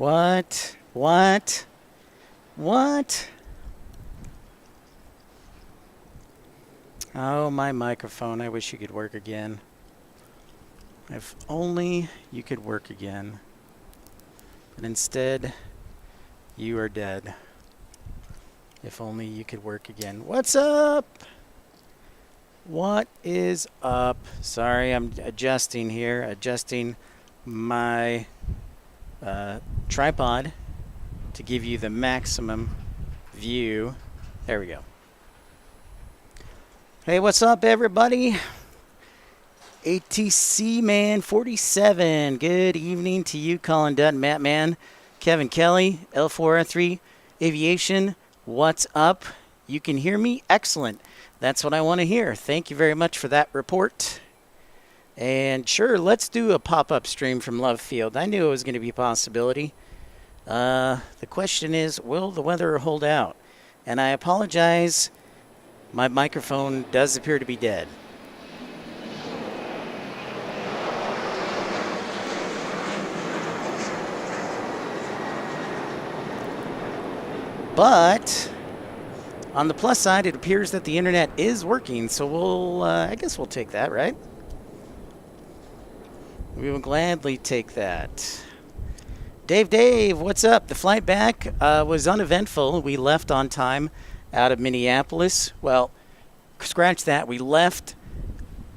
What? What? What? Oh, my microphone. I wish you could work again. If only you could work again. But instead, you are dead. If only you could work again. What's up? What is up? Sorry, I'm adjusting here. Adjusting my tripod to give you the maximum view. There we go. Hey, what's up, everybody? ATC Man 47. Good evening to you, Colin Dutton, Matt Man, Kevin Kelly, L4R3, Aviation. What's up? You can hear me? Excellent. That's what I want to hear. Thank you very much for that report. And sure, let's do a pop-up stream from Love Field. I knew it was going to be a possibility. The question is, will the weather hold out? And I apologize. My microphone does appear to be dead. But on the plus side, it appears that the internet is working, so we'll, I guess we'll take that, right? We will gladly take that. Dave, what's up? The flight back was uneventful. We left on time out of Minneapolis. Well, scratch that. We left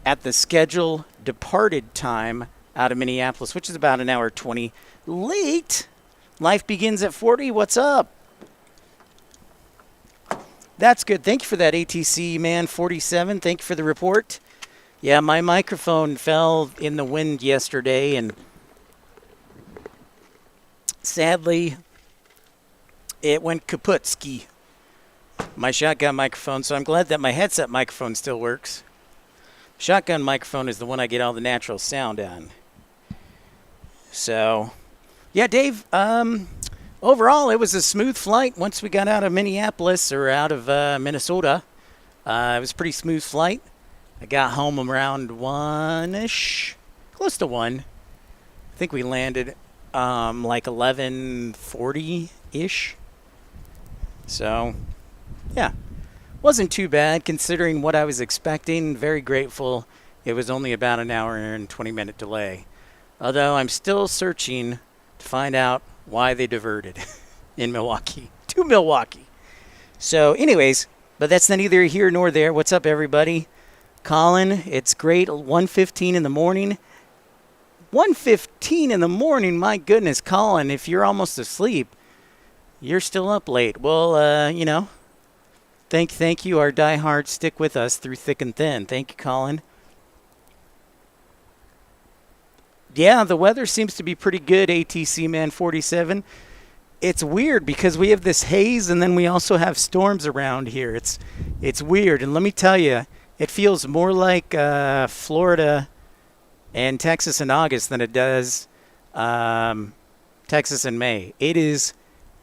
at the schedule departed time out of Minneapolis, which is about an hour 20 late. Life begins at 40. What's up? That's good. Thank you for that, ATC Man 47. Thank you for the report. Yeah, my microphone fell in the wind yesterday, and sadly, it went kaputski. My shotgun microphone, so I'm glad that my headset microphone still works. Shotgun microphone is the one I get all the natural sound on. So, yeah, Dave, overall, it was a smooth flight once we got out of Minneapolis or out of Minnesota. It was a pretty smooth flight. I got home around 1-ish, close to 1. I think we landed like 11:40-ish. So, yeah, wasn't too bad considering what I was expecting. Very grateful it was only about an hour and 20-minute delay. Although I'm still searching to find out why they diverted in Milwaukee to Milwaukee. So anyways, but that's neither here nor there. What's up, everybody? Colin, it's great. 1:15 in the morning. 1:15 in the morning, my goodness, Colin, if you're almost asleep, you're still up late. Well, you know, thank you, our diehards. Stick with us through thick and thin. Thank you, Colin. Yeah, the weather seems to be pretty good, ATC Man 47. It's weird because we have this haze and then we also have storms around here. It's weird. And let me tell you, it feels more like Florida and Texas in August than it does Texas in May. It is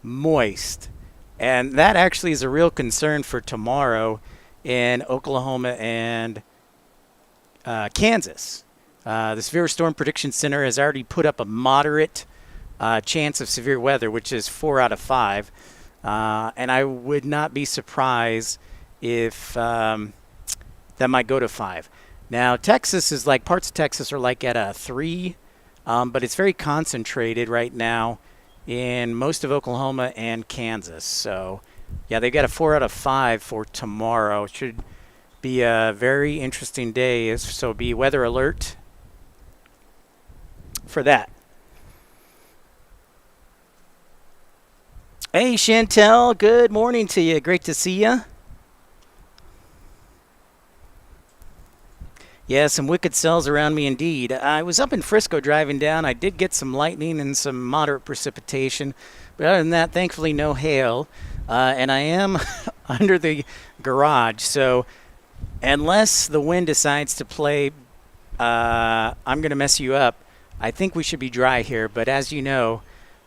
moist. And that actually is a real concern for tomorrow in Oklahoma and Kansas. The Severe Storm Prediction Center has already put up a moderate chance of severe weather, which is 4 out of 5. And I would not be surprised if that might go to 5. Now, Texas is like, parts of Texas are like at a 3, but it's very concentrated right now in most of Oklahoma and Kansas. So, yeah, they've got a 4 out of 5 for tomorrow. It should be a very interesting day, so be weather alert for that. Hey, Chantel, good morning to you. Great to see you. Yeah, some wicked cells around me indeed. I was up in Frisco driving down. I did get some lightning and some moderate precipitation. But other than that, thankfully no hail. And I am under the garage. So unless the wind decides to play, I'm going to mess you up. I think we should be dry here. But as you know,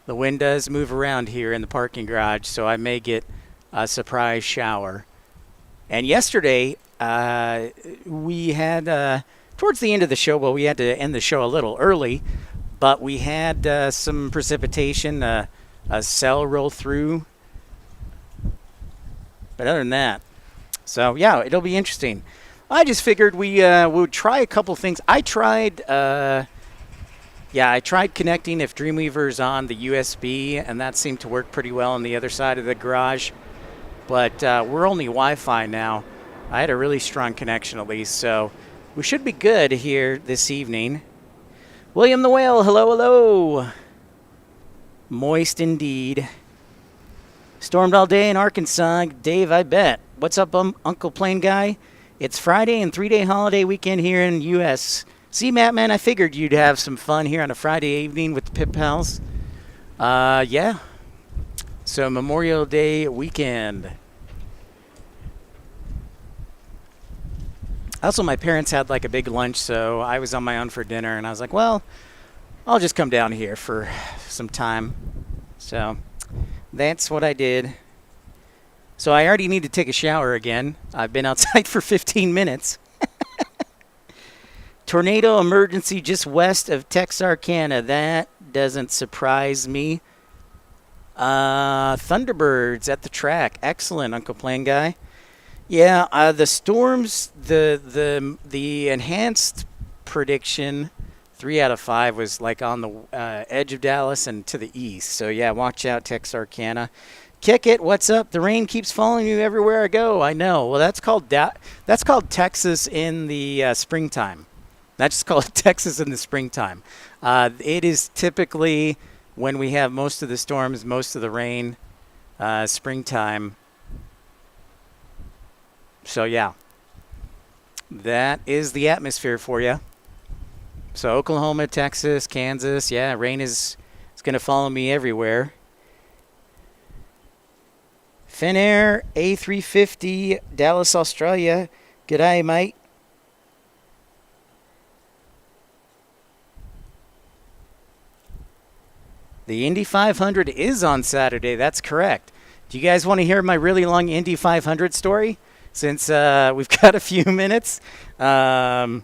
the wind does move around here in the parking garage. So I may get a surprise shower. And yesterday, we had, towards the end of the show, well, we had to end the show a little early, but we had some precipitation, a cell roll through. But other than that, so yeah, it'll be interesting. I just figured we would try a couple things. I tried connecting if Dreamweaver's on the USB, and that seemed to work pretty well on the other side of the garage. But we're only Wi-Fi now. I had a really strong connection at least, so we should be good here this evening. William the Whale, hello, hello. Moist indeed. Stormed all day in Arkansas. Dave, I bet. What's up, Uncle Plane Guy? It's Friday and 3-day holiday weekend here in the U.S. See, Matt, man, I figured you'd have some fun here on a Friday evening with the Pip Pals. Yeah. So Memorial Day weekend. Also, my parents had like a big lunch, so I was on my own for dinner, and I was like, well, I'll just come down here for some time. So that's what I did. So I already need to take a shower again. I've been outside for 15 minutes. Tornado emergency just west of Texarkana. That doesn't surprise me. Thunderbirds at the track. Excellent, Uncle Plane Guy. Yeah, the storms, the enhanced prediction, 3 out of 5 was like on the edge of Dallas and to the east. So yeah, watch out, Texarkana. Kick it. What's up? The rain keeps following you everywhere I go. I know. Well, that's called Texas in the springtime. That's just called Texas in the springtime. It is typically when we have most of the storms, most of the rain, springtime. So yeah, that is the atmosphere for you. So Oklahoma, Texas, Kansas, yeah, rain is going to follow me everywhere. Finnair A350, Dallas, Australia. G'day, mate. The Indy 500 is on Saturday. That's correct. Do you guys want to hear my really long Indy 500 story? Since we've got a few minutes. That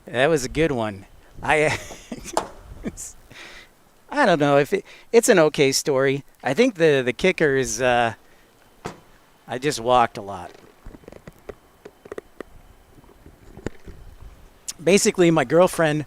was a good one. I don't know if it's an okay story. I think the kicker is I just walked a lot. Basically, my girlfriend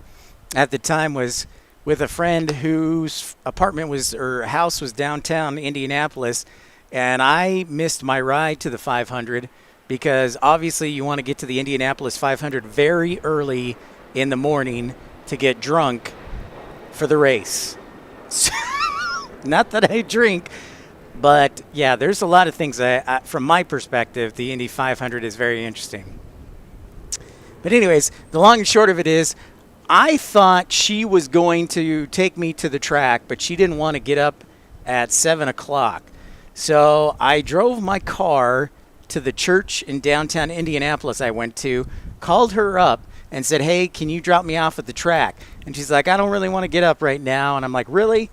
at the time was with a friend whose apartment was or house was downtown Indianapolis, and I missed my ride to the 500 because obviously you want to get to the Indianapolis 500 very early in the morning to get drunk for the race. Not that I drink, but yeah, there's a lot of things from my perspective, the Indy 500 is very interesting. But anyways, the long and short of it is, I thought she was going to take me to the track, but she didn't want to get up at 7 o'clock. So I drove my car to the church in downtown Indianapolis I went to, called her up, and said, hey, can you drop me off at the track? And she's like, I don't really want to get up right now. And I'm like, really?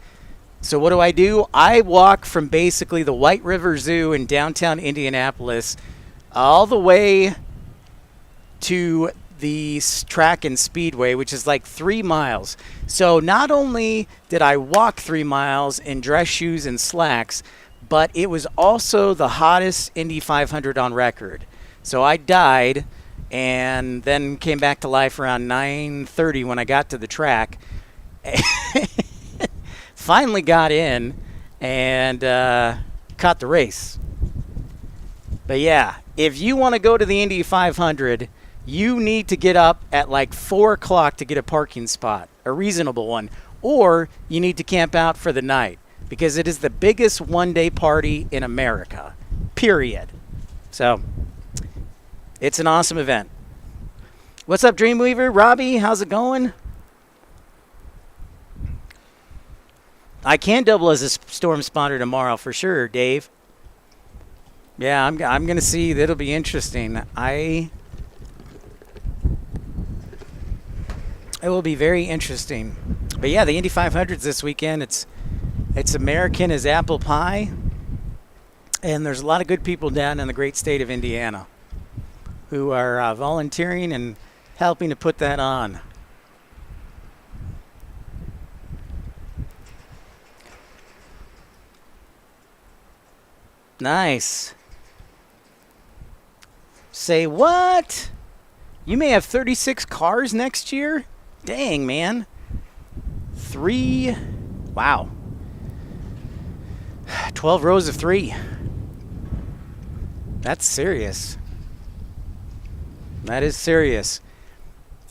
So what do? I walk from basically the White River Zoo in downtown Indianapolis all the way to the track and speedway, which is like 3 miles. So not only did I walk 3 miles in dress shoes and slacks, but it was also the hottest Indy 500 on record. So I died and then came back to life around 9:30 when I got to the track. Finally got in and caught the race. But yeah, if you want to go to the Indy 500, you need to get up at like 4 o'clock to get a parking spot, a reasonable one, or you need to camp out for the night because it is the biggest one-day party in America, period. So it's an awesome event. What's up, Dreamweaver? Robbie, how's it going? I can double as a storm spotter tomorrow for sure, Dave. Yeah, I'm going to see. That'll be interesting. It will be very interesting. But yeah, the Indy 500's this weekend. It's American as apple pie. And there's a lot of good people down in the great state of Indiana who are volunteering and helping to put that on. Nice. Say what? You may have 36 cars next year? Dang, man. 3. Wow. 12 rows of 3. That's serious. That is serious.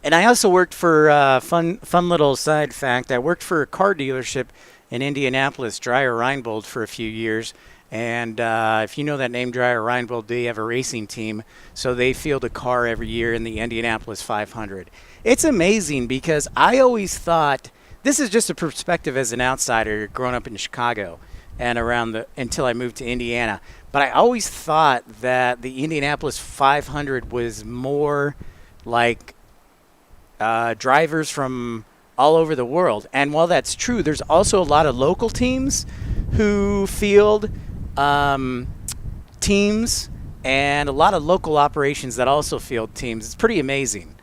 And I also worked for fun little side fact. I worked for a car dealership in Indianapolis, Dreyer Reinbold, for a few years. And if you know that name, Dreyer Reinbold, they have a racing team. So they field a car every year in the Indianapolis 500. It's amazing because I always thought, this is just a perspective as an outsider growing up in Chicago and around until I moved to Indiana. But I always thought that the Indianapolis 500 was more like drivers from all over the world. And while that's true, there's also a lot of local teams who field teams, and a lot of local operations that also field teams. It's pretty amazing.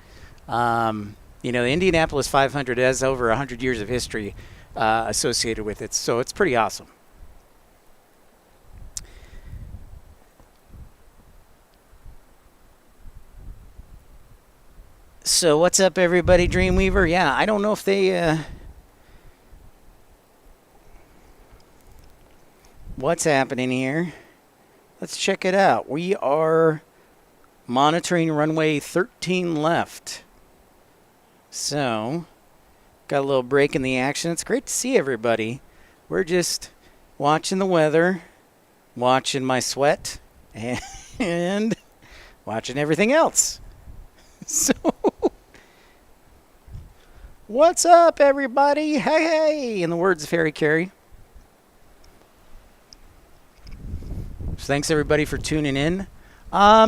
You know, the Indianapolis 500 has over 100 years of history associated with it, so it's pretty awesome. So what's up, everybody? Dreamweaver? Yeah, I don't know if they... what's happening here? Let's check it out. We are monitoring runway 13 left. So, got a little break in the action. It's great to see everybody. We're just watching the weather, watching my sweat, and watching everything else. So, what's up, everybody? Hey, hey, in the words of Harry Carey. So thanks, everybody, for tuning in.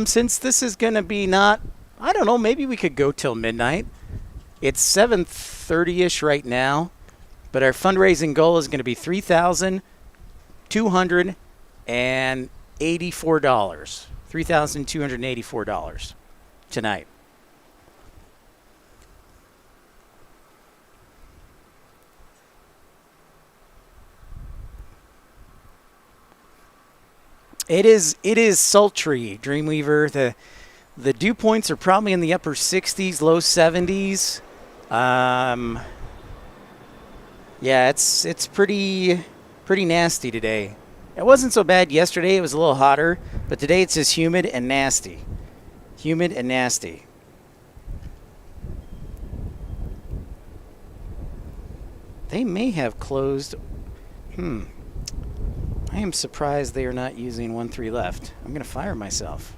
Since this is going to be not, I don't know, maybe we could go till midnight. It's 7:30-ish right now, but our fundraising goal is going to be $3,284. $3,284 tonight. It is sultry, Dreamweaver. The dew points are probably in the upper 60s, low 70s. Yeah, it's pretty nasty today. It wasn't so bad yesterday. It was a little hotter, but today it's just humid and nasty. Humid and nasty. They may have closed. I am surprised they are not using 1-3 left. I'm going to fire myself.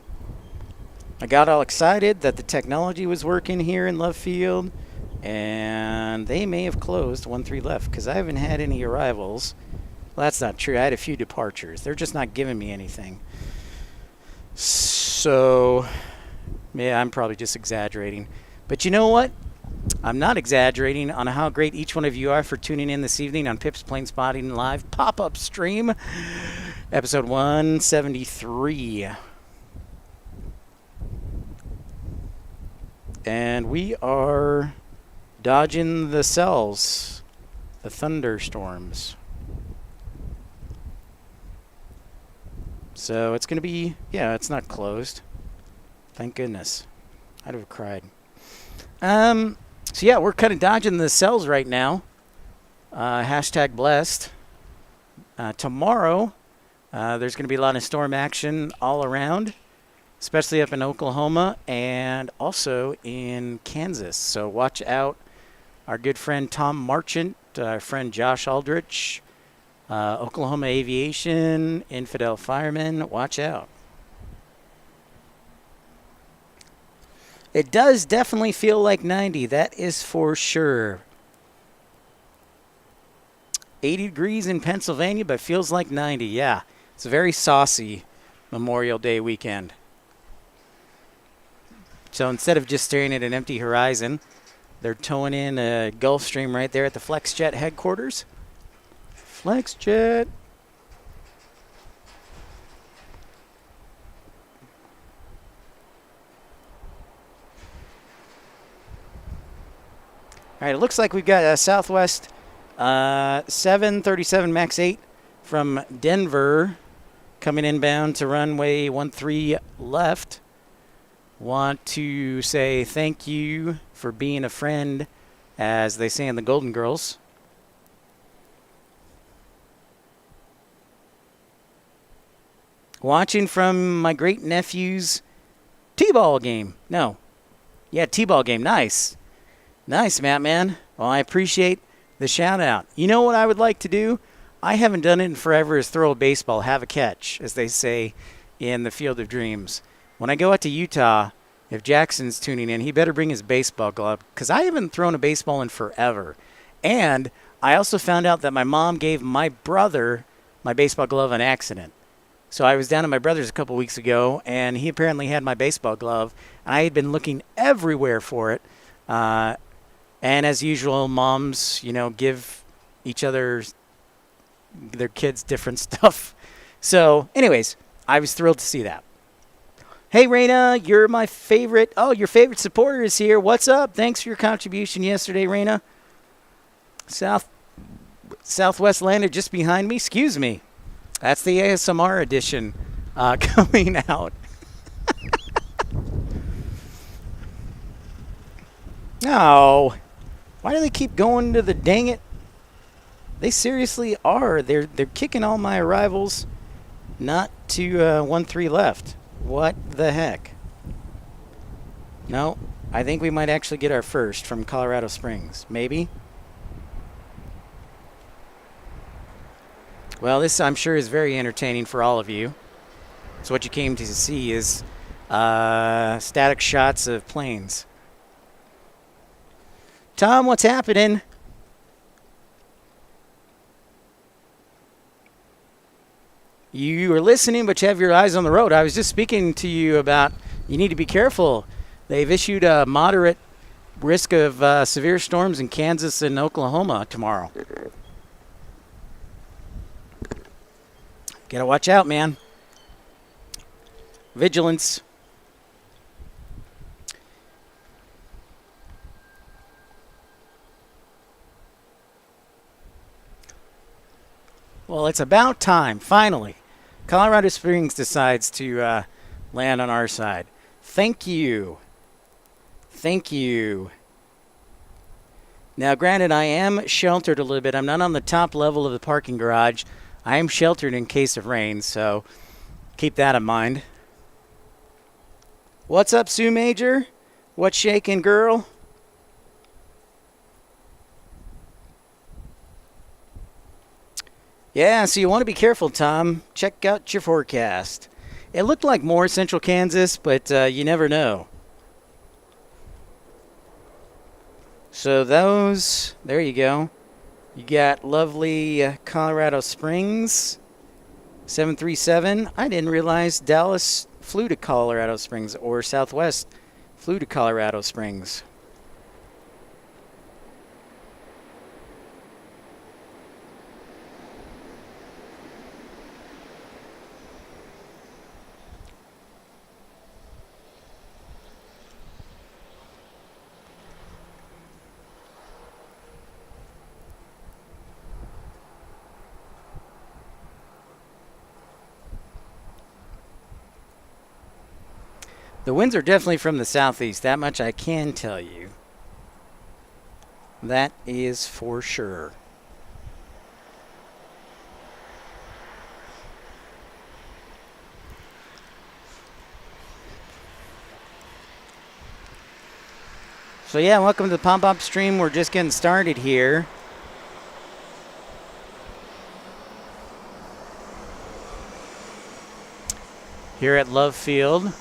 I got all excited that the technology was working here in Love Field, and they may have closed 1-3 left because I haven't had any arrivals. Well, that's not true. I had a few departures. They're just not giving me anything. So, yeah, I'm probably just exaggerating. But you know what? I'm not exaggerating on how great each one of you are for tuning in this evening on Pip's Planespotting Live pop-up stream, episode 173. And we are dodging the cells, the thunderstorms. So it's going to be, yeah, it's not closed. Thank goodness. I'd have cried. So yeah, we're kind of dodging the cells right now. Hashtag blessed. Tomorrow, there's going to be a lot of storm action all around, especially up in Oklahoma and also in Kansas. So watch out. Our good friend Tom Marchant, our friend Josh Aldrich, Oklahoma Aviation, Infidel Firemen, watch out. It does definitely feel like 90. That is for sure. 80 degrees in Pennsylvania, but feels like 90. Yeah, it's a very saucy Memorial Day weekend. So instead of just staring at an empty horizon, they're towing in a Gulfstream right there at the FlexJet headquarters. FlexJet. All right, it looks like we've got a Southwest 737 MAX 8 from Denver coming inbound to runway 13 left. Want to say thank you for being a friend, as they say in the Golden Girls. Watching from my great nephew's T-ball game. No. Yeah, T-ball game. Nice. Nice, Matt, man. Well, I appreciate the shout-out. You know what I would like to do? I haven't done it in forever, is throw a baseball, have a catch, as they say in the Field of Dreams. When I go out to Utah, if Jackson's tuning in, he better bring his baseball glove, because I haven't thrown a baseball in forever. And I also found out that my mom gave my brother my baseball glove on accident. So I was down at my brother's a couple weeks ago, and he apparently had my baseball glove, and I had been looking everywhere for it. And as usual, moms, give each other, their kids, different stuff. So, anyways, I was thrilled to see that. Hey, Raina, you're my favorite. Oh, your favorite supporter is here. What's up? Thanks for your contribution yesterday, Raina. Southwest landed just behind me. Excuse me. That's the ASMR edition coming out. No. Why do they keep going to the dang it? They seriously are. They're kicking all my arrivals not to 13 left. What the heck? No, I think we might actually get our first from Colorado Springs. Maybe? Well, this I'm sure is very entertaining for all of you. So what you came to see is static shots of planes. Tom, what's happening? You are listening, but you have your eyes on the road. I was just speaking to you about you need to be careful. They've issued a moderate risk of severe storms in Kansas and Oklahoma tomorrow. Gotta watch out, man. Vigilance. Well, it's about time, finally. Colorado Springs decides to land on our side. Thank you. Thank you. Now, granted, I am sheltered a little bit. I'm not on the top level of the parking garage. I am sheltered in case of rain, so keep that in mind. What's up, Sue Major? What's shaking, girl? Yeah, so you want to be careful, Tom. Check out your forecast. It looked like more central Kansas, but you never know. So there you go. You got lovely Colorado Springs, 737. I didn't realize Dallas flew to Colorado Springs, or Southwest flew to Colorado Springs. The winds are definitely from the southeast. That much I can tell you. That is for sure. So yeah, welcome to the pop-up stream. We're just getting started here. Here at Love Field.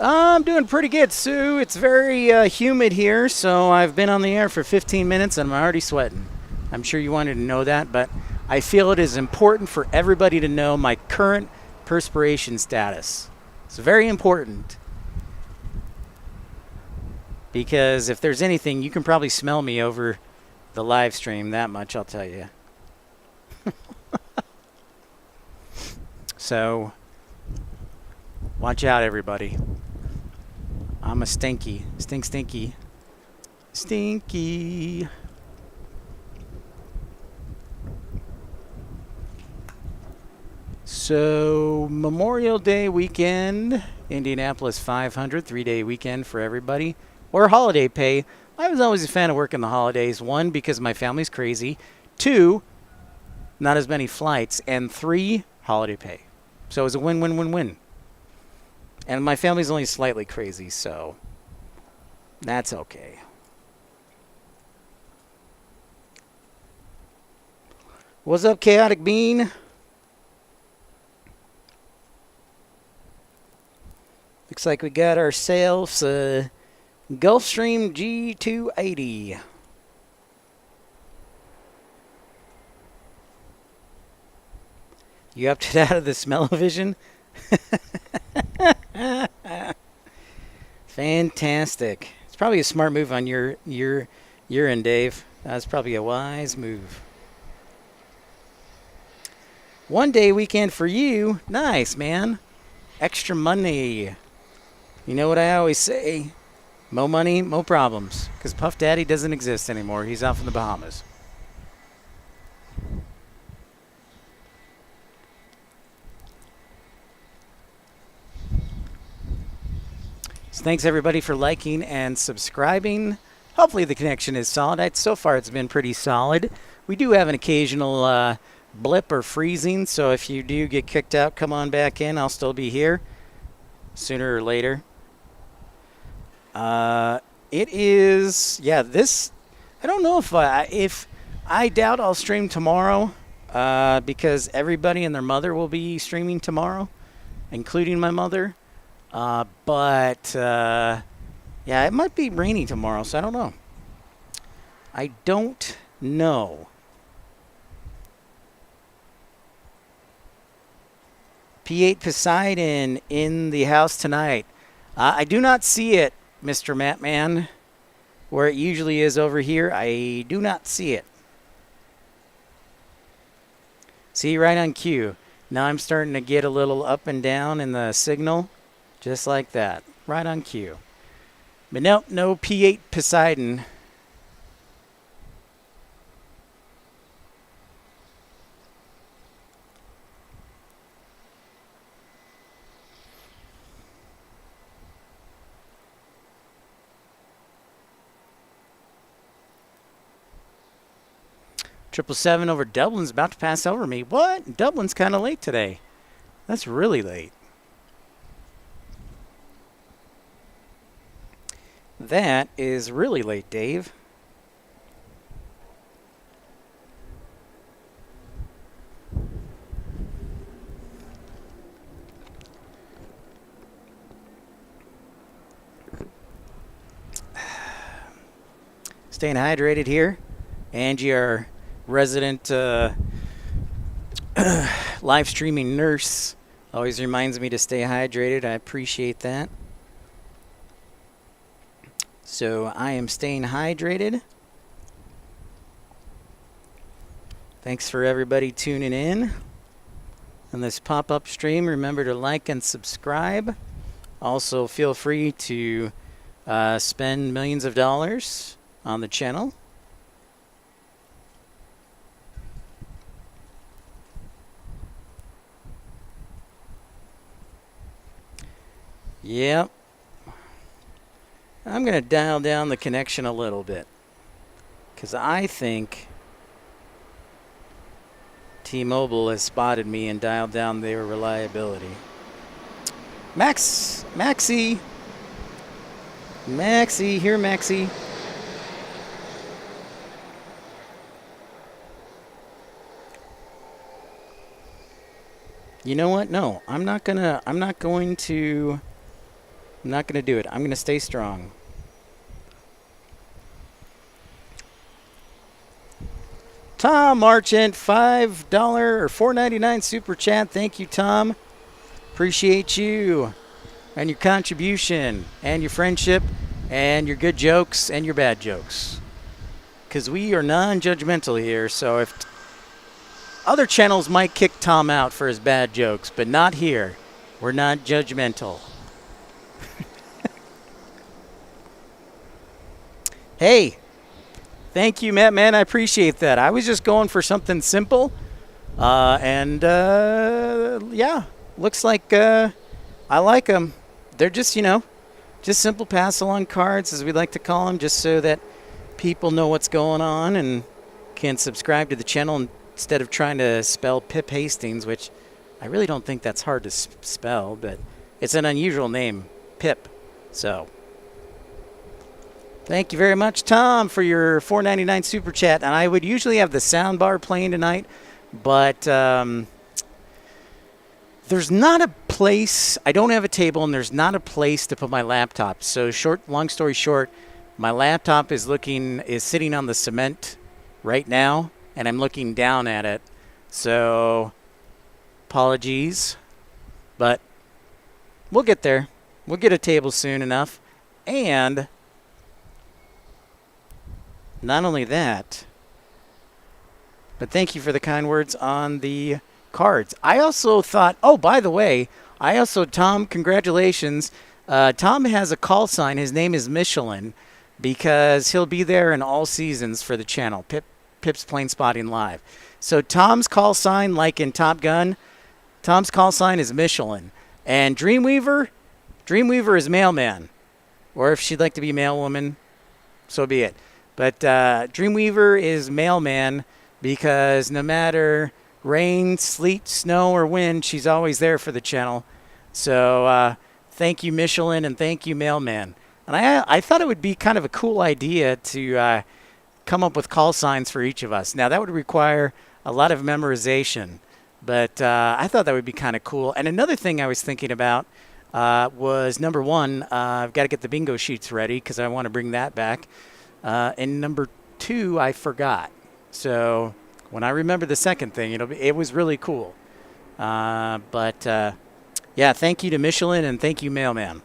I'm doing pretty good, Sue. It's very humid here, so I've been on the air for 15 minutes and I'm already sweating. I'm sure you wanted to know that, but I feel it is important for everybody to know my current perspiration status. It's very important. Because if there's anything, you can probably smell me over the live stream. That much, I'll tell you. So, watch out, everybody. I'm a stinky. Stinky. Stinky. So, Memorial Day weekend, Indianapolis 500, 3-day weekend for everybody. Or holiday pay. I was always a fan of working the holidays. 1, because my family's crazy. 2, not as many flights. And 3, holiday pay. So it was a win-win-win-win. And my family's only slightly crazy, so that's okay. What's up, Chaotic Bean? Looks like we got ourselves a Gulfstream G280. You opted out of the smell-o-vision? Fantastic. It's probably a smart move on your end, Dave. That's probably a wise move. 1-day weekend for you. Nice, man. Extra money. You know what I always say? Mo money, mo problems. Because Puff Daddy doesn't exist anymore. He's off in the Bahamas. So thanks everybody for liking and subscribing. Hopefully the connection is solid. So far it's been pretty solid. We do have an occasional blip or freezing, so if you do get kicked out, come on back in. I'll still be here sooner or later. It is, yeah, this, I don't know if I doubt I'll stream tomorrow, because everybody and their mother will be streaming tomorrow, including my mother. But yeah, it might be rainy tomorrow, so I don't know. I don't know. P8 Poseidon in the house tonight. I do not see it, Mr. Matman, where it usually is over here. I do not see it. See, right on cue. Now I'm starting to get a little up and down in the signal. Just like that. Right on cue. But nope, no P8 Poseidon. Triple 7 over Dublin's about to pass over me. What? Dublin's kind of late today. That's really late. That is really late, Dave. Staying hydrated here. Angie, our resident live streaming nurse, always reminds me to stay hydrated. I appreciate that. So I am staying hydrated. Thanks for everybody tuning in on this pop-up stream. Remember to like and subscribe. Also, feel free to spend millions of dollars on the channel. Yep. I'm going to dial down the connection a little bit, because I think T-Mobile has spotted me and dialed down their reliability. Maxie, here, Maxie. You know what? No, I'm not going to do it. I'm going to stay strong. Tom Marchant, $5 or $4.99 super chat. Thank you, Tom. Appreciate you and your contribution and your friendship and your good jokes and your bad jokes. Because we are non-judgmental here, so if other channels might kick Tom out for his bad jokes, but not here. We're not judgmental. Hey, thank you, Matt, man. I appreciate that. I was just going for something simple. Yeah, looks like I like them. They're just, just simple pass along cards, as we like to call them, just so that people know what's going on and can subscribe to the channel instead of trying to spell Pip Hastings, which I really don't think that's hard to spell, but it's an unusual name, Pip. So, thank you very much, Tom, for your $4.99 super chat. And I would usually have the sound bar playing tonight, but there's not a place. I don't have a table, and there's not a place to put my laptop. So, long story short, my laptop is sitting on the cement right now, and I'm looking down at it. So, apologies, but we'll get there. We'll get a table soon enough. And not only that, but thank you for the kind words on the cards. I also thought, oh, by the way, Tom, congratulations. Tom has a call sign. His name is Michelin, because he'll be there in all seasons for the channel, Pip's Planespotting Live. So Tom's call sign, like in Top Gun, Tom's call sign is Michelin. And Dreamweaver is mailman. Or if she'd like to be mailwoman, so be it. But Dreamweaver is mailman, because no matter rain, sleet, snow, or wind, she's always there for the channel. So thank you, Michelin, and thank you, mailman. And I thought it would be kind of a cool idea to come up with call signs for each of us. Now, that would require a lot of memorization, but I thought that would be kind of cool. And another thing I was thinking about was, number one, I've got to get the bingo sheets ready because I want to bring that back. And number two, I forgot. So when I remember the second thing, it was really cool. Yeah, thank you to Michelin, and thank you, mailman.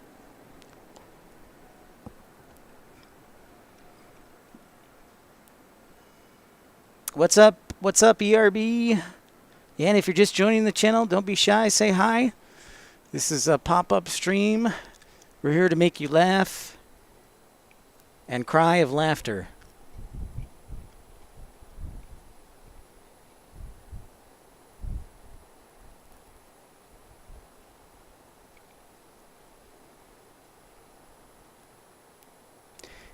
What's up? What's up, ERB? Yeah, and if you're just joining the channel, don't be shy. Say hi. This is a pop-up stream. We're here to make you laugh and cry of laughter.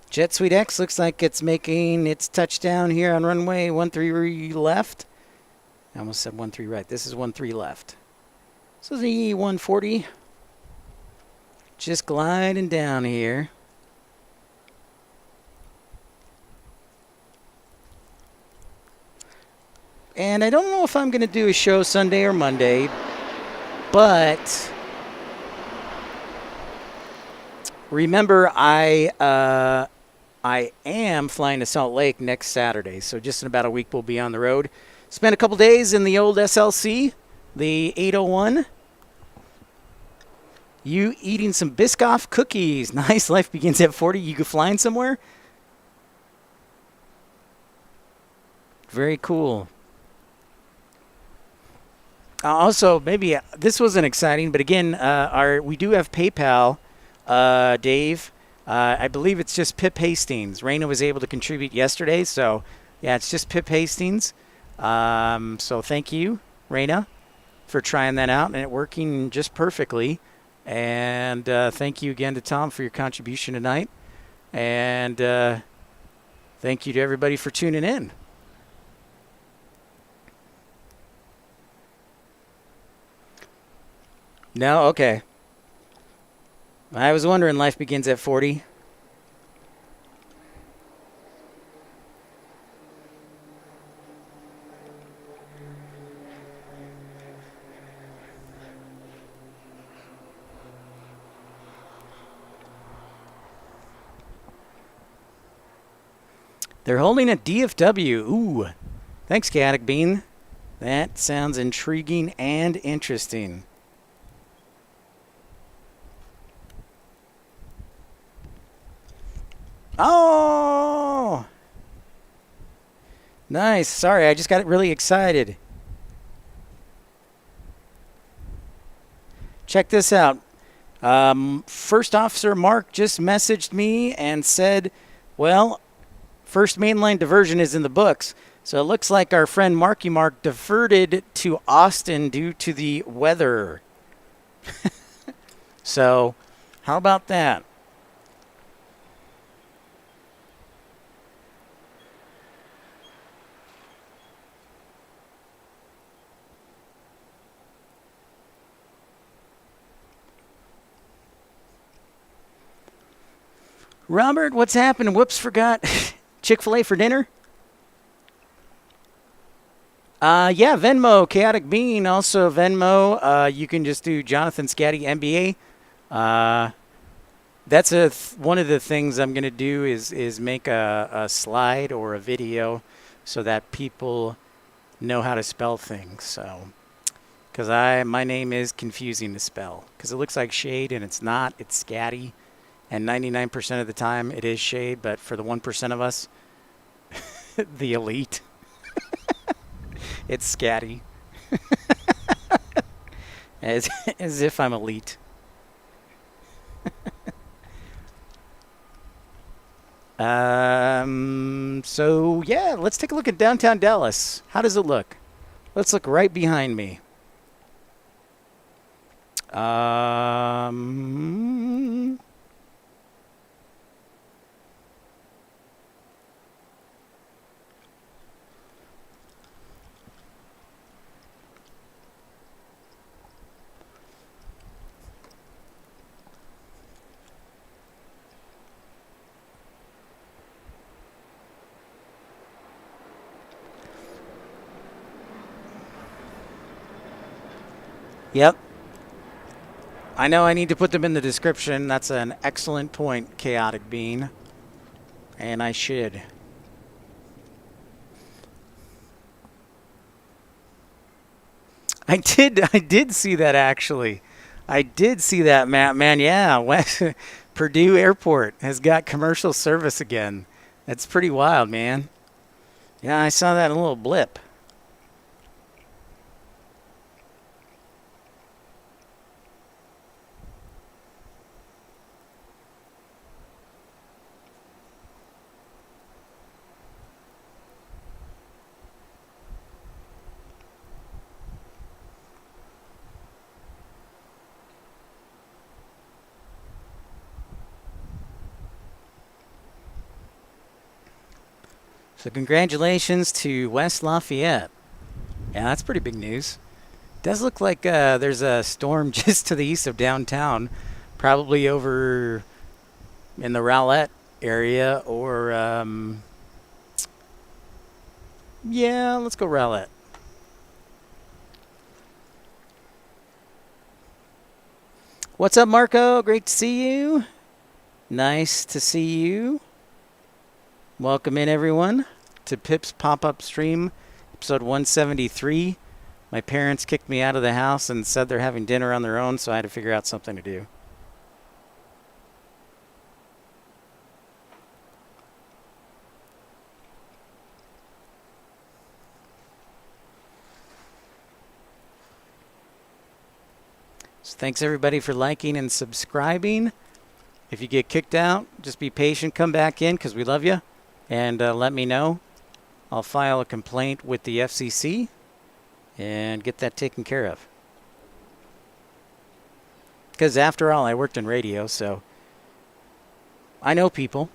Jet Suite X looks like it's making its touchdown here on runway 13 left. I almost said 13 right. This is 13 left. So the E140 just gliding down here. And I don't know if I'm going to do a show Sunday or Monday, but remember, I am flying to Salt Lake next Saturday, so just in about a week we'll be on the road. Spent a couple days in the old SLC, the 801. You eating some Biscoff cookies. Nice. Life begins at 40. You go flying somewhere? Very cool. Also, maybe this wasn't exciting, but again, we do have PayPal, Dave. I believe it's just Pip Hastings. Raina was able to contribute yesterday, so yeah, it's just Pip Hastings. So thank you, Raina, for trying that out and it working just perfectly. And thank you again to Tom for your contribution tonight. And thank you to everybody for tuning in. No? Okay. I was wondering, life begins at 40. They're holding a DFW. Ooh. Thanks, Chaotic Bean. That sounds intriguing and interesting. Oh! Nice. Sorry, I just got really excited. Check this out. First Officer Mark just messaged me and said, well, First mainline diversion is in the books. So it looks like our friend Marky Mark diverted to Austin due to the weather. So, how about that? Robert, what's happened? Whoops, forgot. Chick-fil-A for dinner? Yeah, Venmo, Chaotic Bean, also Venmo. You can just do Jonathan Scatty MBA. That's one of the things I'm gonna do is make a slide or a video so that people know how to spell things. So, because my name is confusing to spell because it looks like shade and it's not. It's Scatty, and 99% of the time it is shade. But for the 1% of us, the elite, it's Scatty. as if I'm elite. So yeah, let's take a look at downtown Dallas. How does it look? Let's look right behind me. Yep. I know I need to put them in the description. That's an excellent point, Chaotic Bean. And I should. I did see that actually. I did see that, Matt. Man, yeah. Purdue Airport has got commercial service again. That's pretty wild, man. Yeah, I saw that in a little blip. So congratulations to West Lafayette. Yeah, that's pretty big news. Does look like there's a storm just to the east of downtown, probably over in the Rowlett area, or yeah, let's go Rowlett. What's up, Marco? Great to see you. Nice to see you. Welcome in, everyone, to Pip's Pop-Up Stream, episode 173. My parents kicked me out of the house and said they're having dinner on their own, so I had to figure out something to do. So thanks, everybody, for liking and subscribing. If you get kicked out, just be patient. Come back in because we love you. And let me know. I'll file a complaint with the FCC and get that taken care of. Because after all, I worked in radio, so I know people.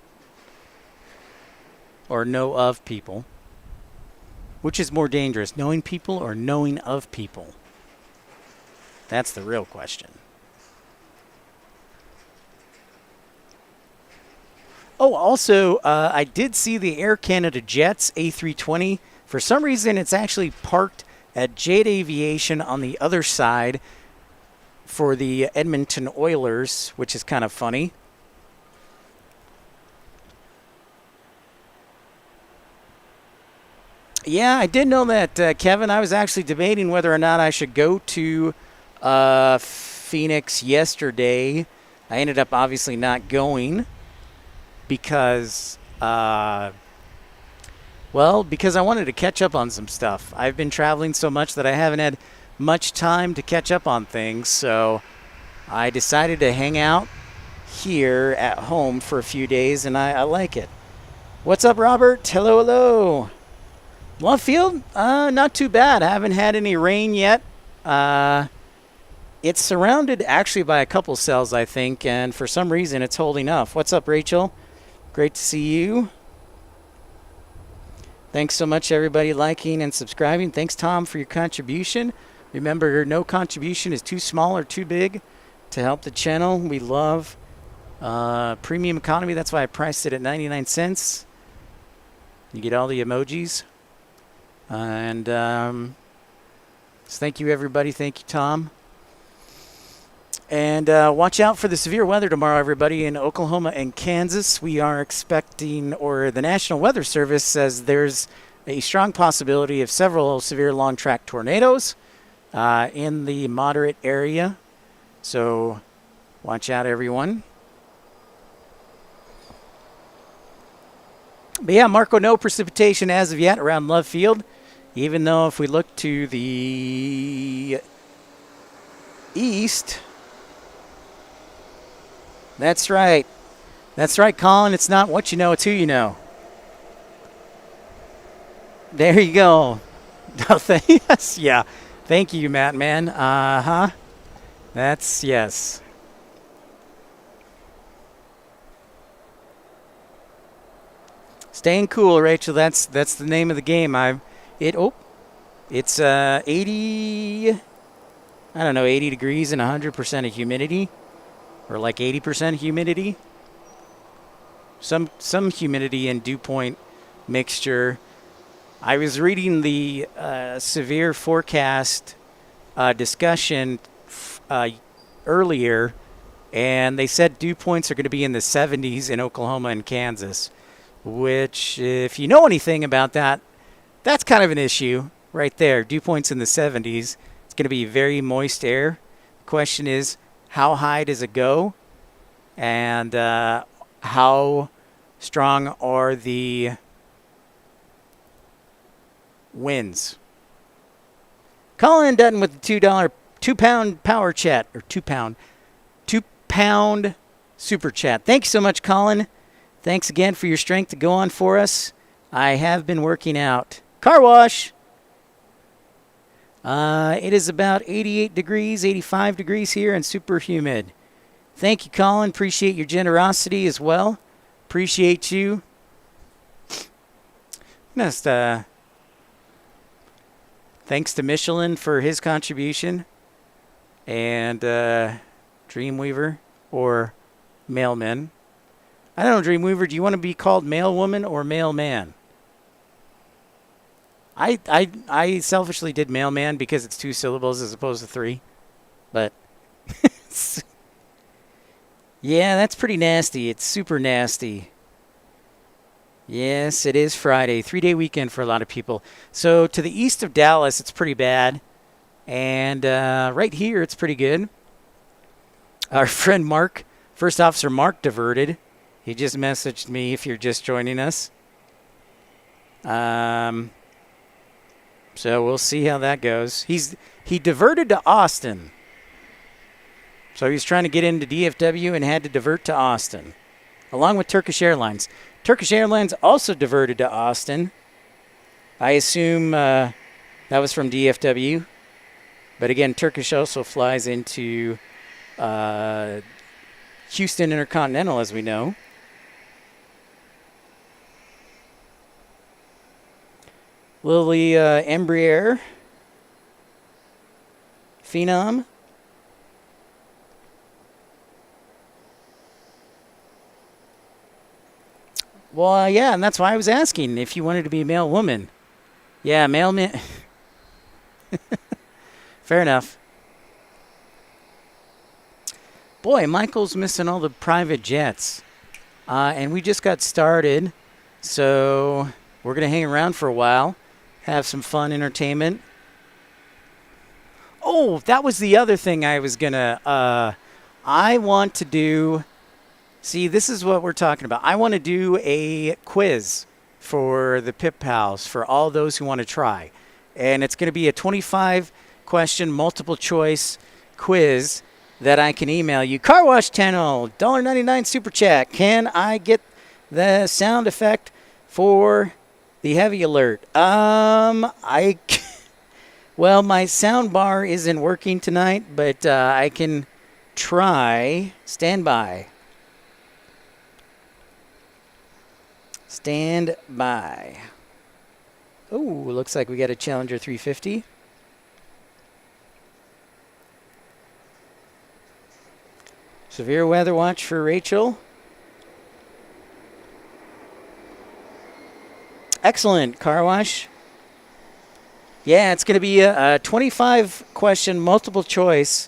Or know of people. Which is more dangerous, knowing people or knowing of people? That's the real question. Oh, also, I did see the Air Canada Jets A320. For some reason, it's actually parked at Jet Aviation on the other side for the Edmonton Oilers, which is kind of funny. Yeah, I did know that, Kevin. I was actually debating whether or not I should go to Phoenix yesterday. I ended up obviously not going. Because I wanted to catch up on some stuff. I've been traveling so much that I haven't had much time to catch up on things, so I decided to hang out here at home for a few days, and I like it. What's up, Robert? Hello, hello. Love field? Not too bad. I haven't had any rain yet. It's surrounded actually by a couple cells, I think, and for some reason it's holding up. What's up, Rachel? Great to see you. Thanks so much, everybody, liking and subscribing. Thanks, Tom, for your contribution. Remember, no contribution is too small or too big to help the channel. We love premium economy. That's why I priced it at 99 cents. You get all the emojis. And so thank you, everybody. Thank you, Tom. And watch out for the severe weather tomorrow, everybody, in Oklahoma and Kansas. We are expecting, or the National Weather Service says there's a strong possibility of several severe long-track tornadoes in the moderate area. So watch out, everyone. But yeah, Marco, no precipitation as of yet around Love Field, even though if we look to the east, that's right. That's right, Colin. It's not what you know, it's who you know. There you go. Yes, yeah. Thank you, Matt, man. Uh-huh. That's, yes. Staying cool, Rachel. That's the name of the game. It's 80, I don't know, 80 degrees and 100% of humidity, or like 80% humidity. Some humidity and dew point mixture. I was reading the severe forecast discussion earlier, and they said dew points are going to be in the 70s in Oklahoma and Kansas, which, if you know anything about that, that's kind of an issue right there. Dew points in the 70s. It's going to be very moist air. The question is, how high does it go? And how strong are the winds? Colin Dutton with the $2 power chat, or £2 super chat. Thank you so much, Colin. Thanks again for your strength to go on for us. I have been working out. Car wash. It is about 88 degrees, 85 degrees here, and super humid. Thank you, Colin. Appreciate your generosity as well. Appreciate you. Just, thanks to Michelin for his contribution. And Dreamweaver, or Mailman. I don't know, Dreamweaver, do you want to be called mailwoman or mailman? I selfishly did mailman because it's 2 syllables as opposed to 3. But yeah, that's pretty nasty. It's super nasty. Yes, it is Friday. 3-day weekend for a lot of people. So to the east of Dallas, it's pretty bad. And right here, it's pretty good. Our friend Mark, First Officer Mark, diverted. He just messaged me if you're just joining us. So we'll see how that goes. He diverted to Austin. So he's trying to get into DFW and had to divert to Austin, along with Turkish Airlines. Turkish Airlines also diverted to Austin. I assume that was from DFW. But again, Turkish also flies into Houston Intercontinental, as we know. Lily Embraer, Phenom. Well, yeah, and that's why I was asking if you wanted to be a male woman. Yeah, male man. Fair enough. Boy, Michael's missing all the private jets. And we just got started, so we're going to hang around for a while. Have some fun entertainment. Oh, that was the other thing I was going to... I want to do... See, this is what we're talking about. I want to do a quiz for the Pip Pals, for all those who want to try. And it's going to be a 25-question multiple-choice quiz that I can email you. Car Wash Channel, $1.99 Super Chat. Can I get the sound effect for the heavy alert. Well, my sound bar isn't working tonight, but I can try. Stand by. Stand by. Oh, looks like we got a Challenger 350. Severe weather watch for Rachel. Excellent, car wash. Yeah, it's going to be a 25-question multiple choice,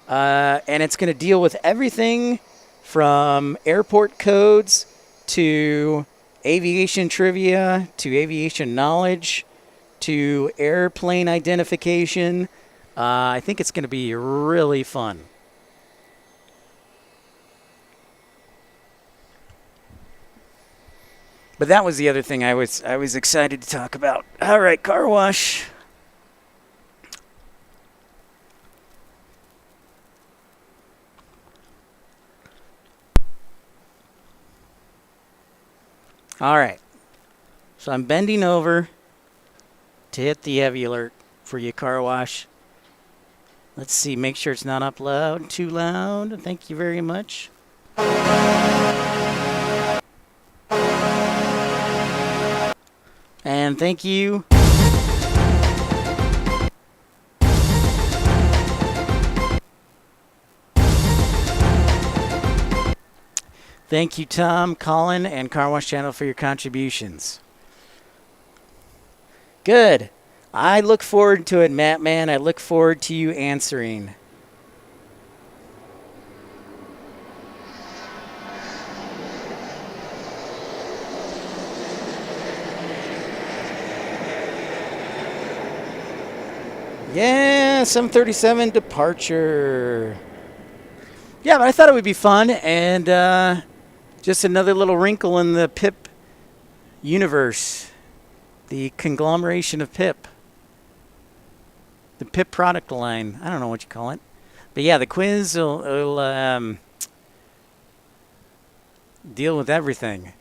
and it's going to deal with everything from airport codes to aviation trivia to aviation knowledge to airplane identification. I think it's going to be really fun. But that was the other thing I was excited to talk about. All right, car wash. All right. So I'm bending over to hit the heavy alert for you, car wash. Let's see, make sure it's not up loud, too loud. Thank you very much. And thank you. Thank you, Tom, Colin, and Car Wash Channel for your contributions. Good. I look forward to it, Matt, man. I look forward to you answering. Yeah, 737 departure. Yeah, but I thought it would be fun, and just another little wrinkle in the PIP universe. The conglomeration of PIP. The PIP product line. I don't know what you call it. But yeah, the quiz will deal with everything.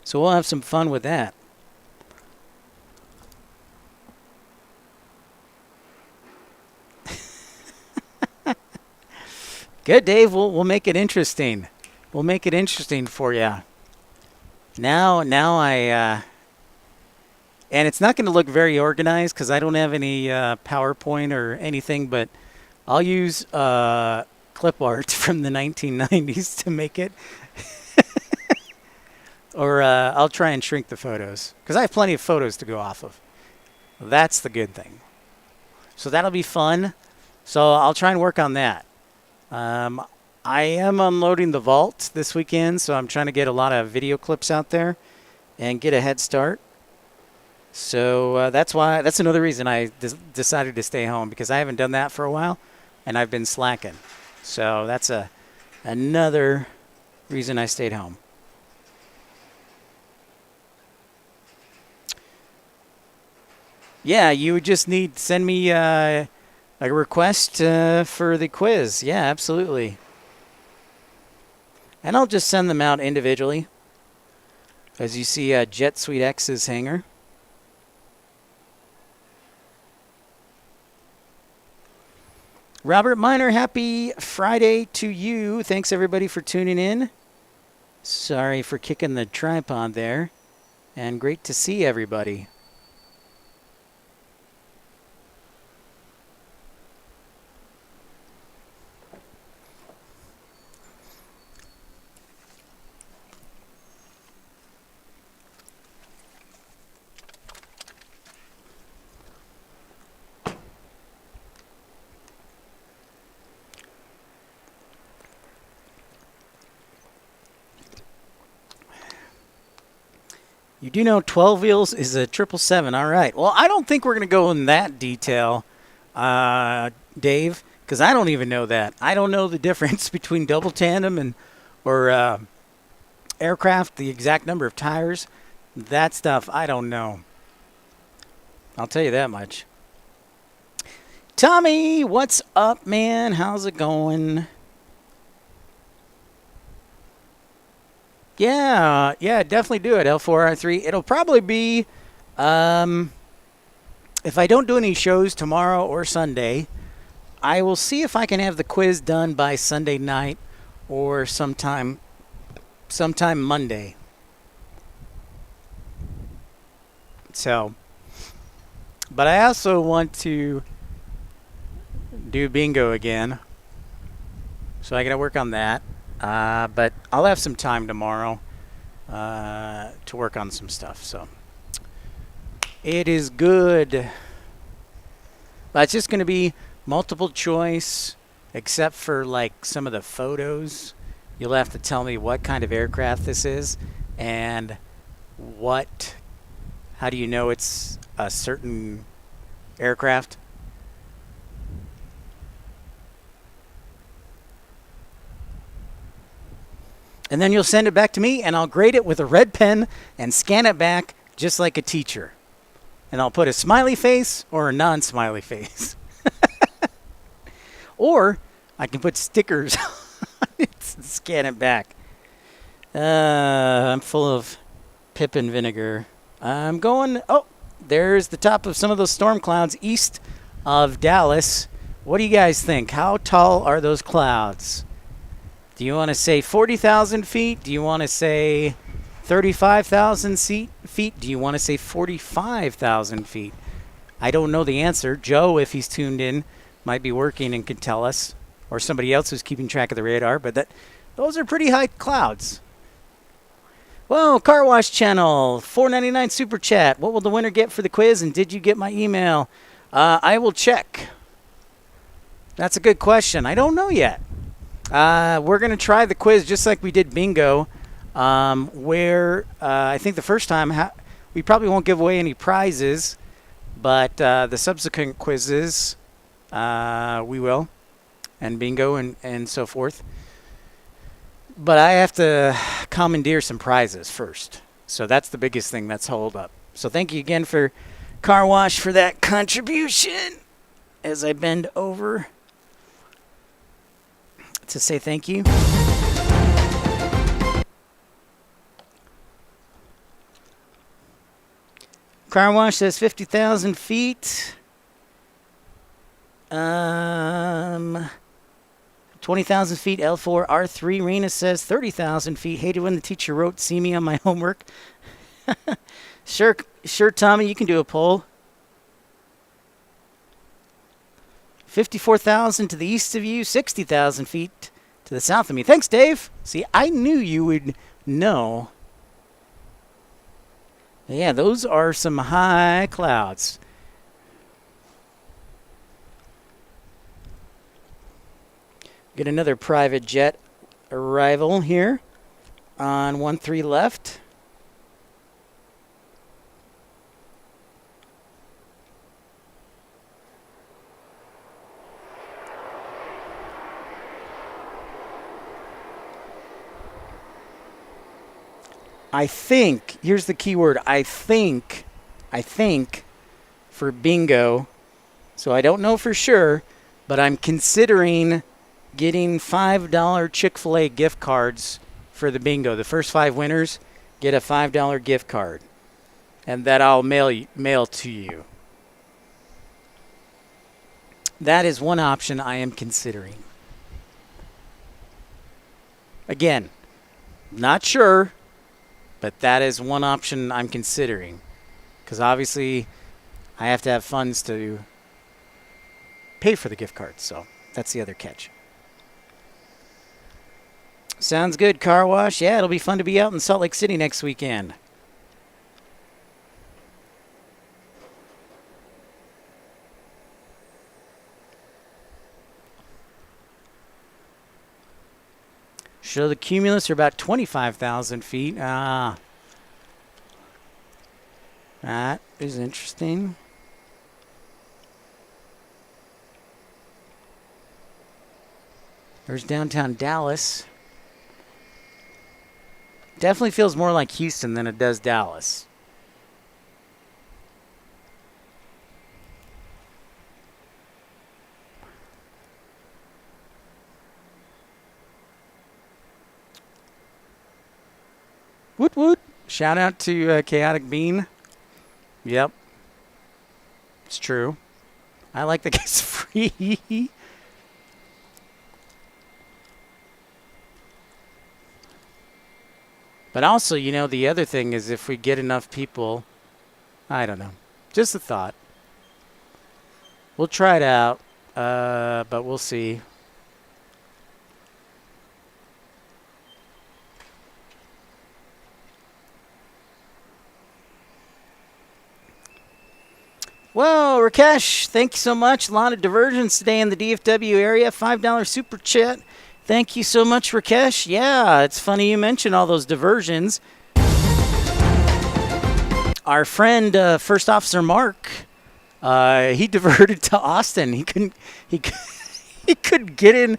So we'll have some fun with that. Good, Dave. We'll make it interesting. We'll make it interesting for you. Now and it's not going to look very organized because I don't have any PowerPoint or anything, but I'll use clip art from the 1990s to make it. Or I'll try and shrink the photos because I have plenty of photos to go off of. That's the good thing. So that'll be fun. So I'll try and work on that. I am unloading the vault this weekend, so I'm trying to get a lot of video clips out there and get a head start. So that's another reason I decided to stay home, because I haven't done that for a while and I've been slacking. So that's another reason I stayed home. Yeah, you would just need to send me a request for the quiz. Yeah, absolutely. And I'll just send them out individually. As you see, Jet Suite X's hanger. Robert Miner, happy Friday to you. Thanks, everybody, for tuning in. Sorry for kicking the tripod there. And great to see everybody. You do know 12 wheels is a 777. All right. Well, I don't think we're going to go in that detail, Dave, because I don't even know that. I don't know the difference between double tandem or aircraft, the exact number of tires. That stuff, I don't know. I'll tell you that much. Tommy, what's up, man? How's it going? Yeah, definitely do it. L4R3. It'll probably be, um, if I don't do any shows tomorrow or Sunday, I will see if I can have the quiz done by Sunday night or sometime Monday. So, but I also want to do bingo again, so I got to work on that. But I'll have some time tomorrow to work on some stuff. So it is good. But it's just going to be multiple choice, except for like some of the photos. You'll have to tell me what kind of aircraft this is and how do you know it's a certain aircraft? And then you'll send it back to me, and I'll grade it with a red pen and scan it back just like a teacher. And I'll put a smiley face or a non-smiley face. Or I can put stickers on it and scan it back. I'm full of pip and vinegar. I'm going... Oh, there's the top of some of those storm clouds east of Dallas. What do you guys think? How tall are those clouds? Do you want to say 40,000 feet? Do you want to say 35,000 feet? Do you want to say 45,000 feet? I don't know the answer. Joe, if he's tuned in, might be working and could tell us, or somebody else who's keeping track of the radar. But those are pretty high clouds. Well, Car Wash Channel, $4.99 super chat. What will the winner get for the quiz? And did you get my email? I will check. That's a good question. I don't know yet. We're going to try the quiz just like we did bingo, where I think the first time we probably won't give away any prizes, but the subsequent quizzes we will, and bingo and so forth. But I have to commandeer some prizes first. So that's the biggest thing that's hold up. So thank you again for Car Wash for that contribution as I bend over to say thank you. Car Wash says 50,000 feet. 20,000 feet, L4, R3. Rena says 30,000 feet. Hated when the teacher wrote, see me on my homework. Sure, Tommy, you can do a poll. 54,000 to the east of you, 60,000 feet to the south of me. Thanks, Dave. See, I knew you would know. Yeah, those are some high clouds. Get another private jet arrival here on 13 left. I think, here's the key word, I think for bingo, so I don't know for sure, but I'm considering getting $5 Chick-fil-A gift cards for the bingo. The first 5 winners get a $5 gift card, and that I'll mail to you. That is one option I am considering. Again, not sure, but that is one option I'm considering. Because obviously, I have to have funds to pay for the gift card. So that's the other catch. Sounds good, Car Wash. Yeah, it'll be fun to be out in Salt Lake City next weekend. So the cumulus are about 25,000 feet. That is interesting. There's downtown Dallas. Definitely feels more like Houston than it does Dallas. Woot woot. Shout out to Chaotic Bean. Yep. It's true. I like that it's free. But also, you know, the other thing is if we get enough people, I don't know. Just a thought. We'll try it out, but we'll see. Well, Rakesh, thank you so much. A lot of diversions today in the DFW area. $5 super chat. Thank you so much, Rakesh. Yeah, it's funny you mentioned all those diversions. Our friend, First Officer Mark, he diverted to Austin. He couldn't get in.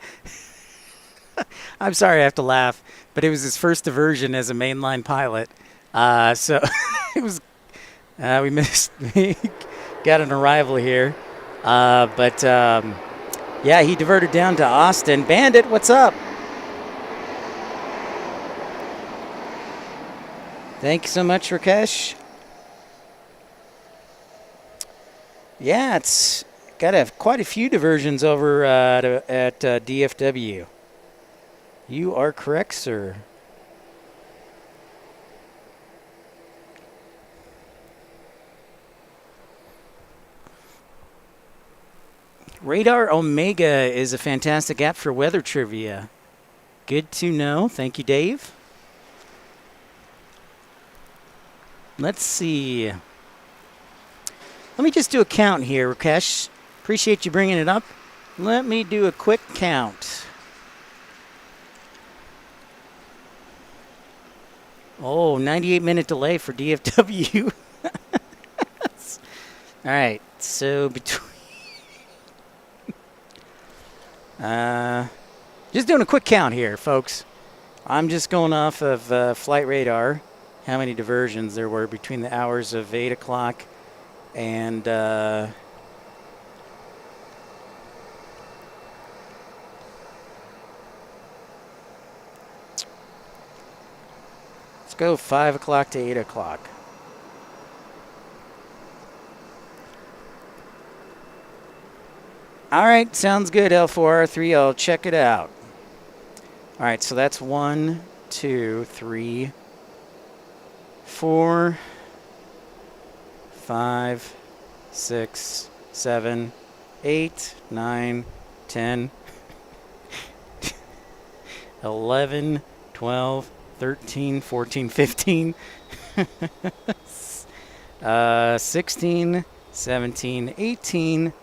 I'm sorry, I have to laugh, but it was his first diversion as a mainline pilot. So it was. We missed. We got an arrival here, but. Yeah, he diverted down to Austin. Bandit, what's up? Thank you so much, Rakesh. Yeah, it's got quite a few diversions over at DFW. You are correct, sir. Radar Omega is a fantastic app for weather trivia. Good to know. Thank you, Dave. Let's see. Let me just do a count here, Rakesh. Appreciate you bringing it up. Let me do a quick count. Oh, 98-minute delay for DFW. All right, so between... just doing a quick count here, folks. I'm just going off of Flight Radar, how many diversions there were between the hours of 8 o'clock and... let's go 5 o'clock to 8 o'clock. All right, sounds good, L4R3. I'll check it out. All right, so that's 1, 2, 3, 4, 5, 6, 7, 8, 9, 10, 11, 12, 13, 14, 15, 16, 17, 18,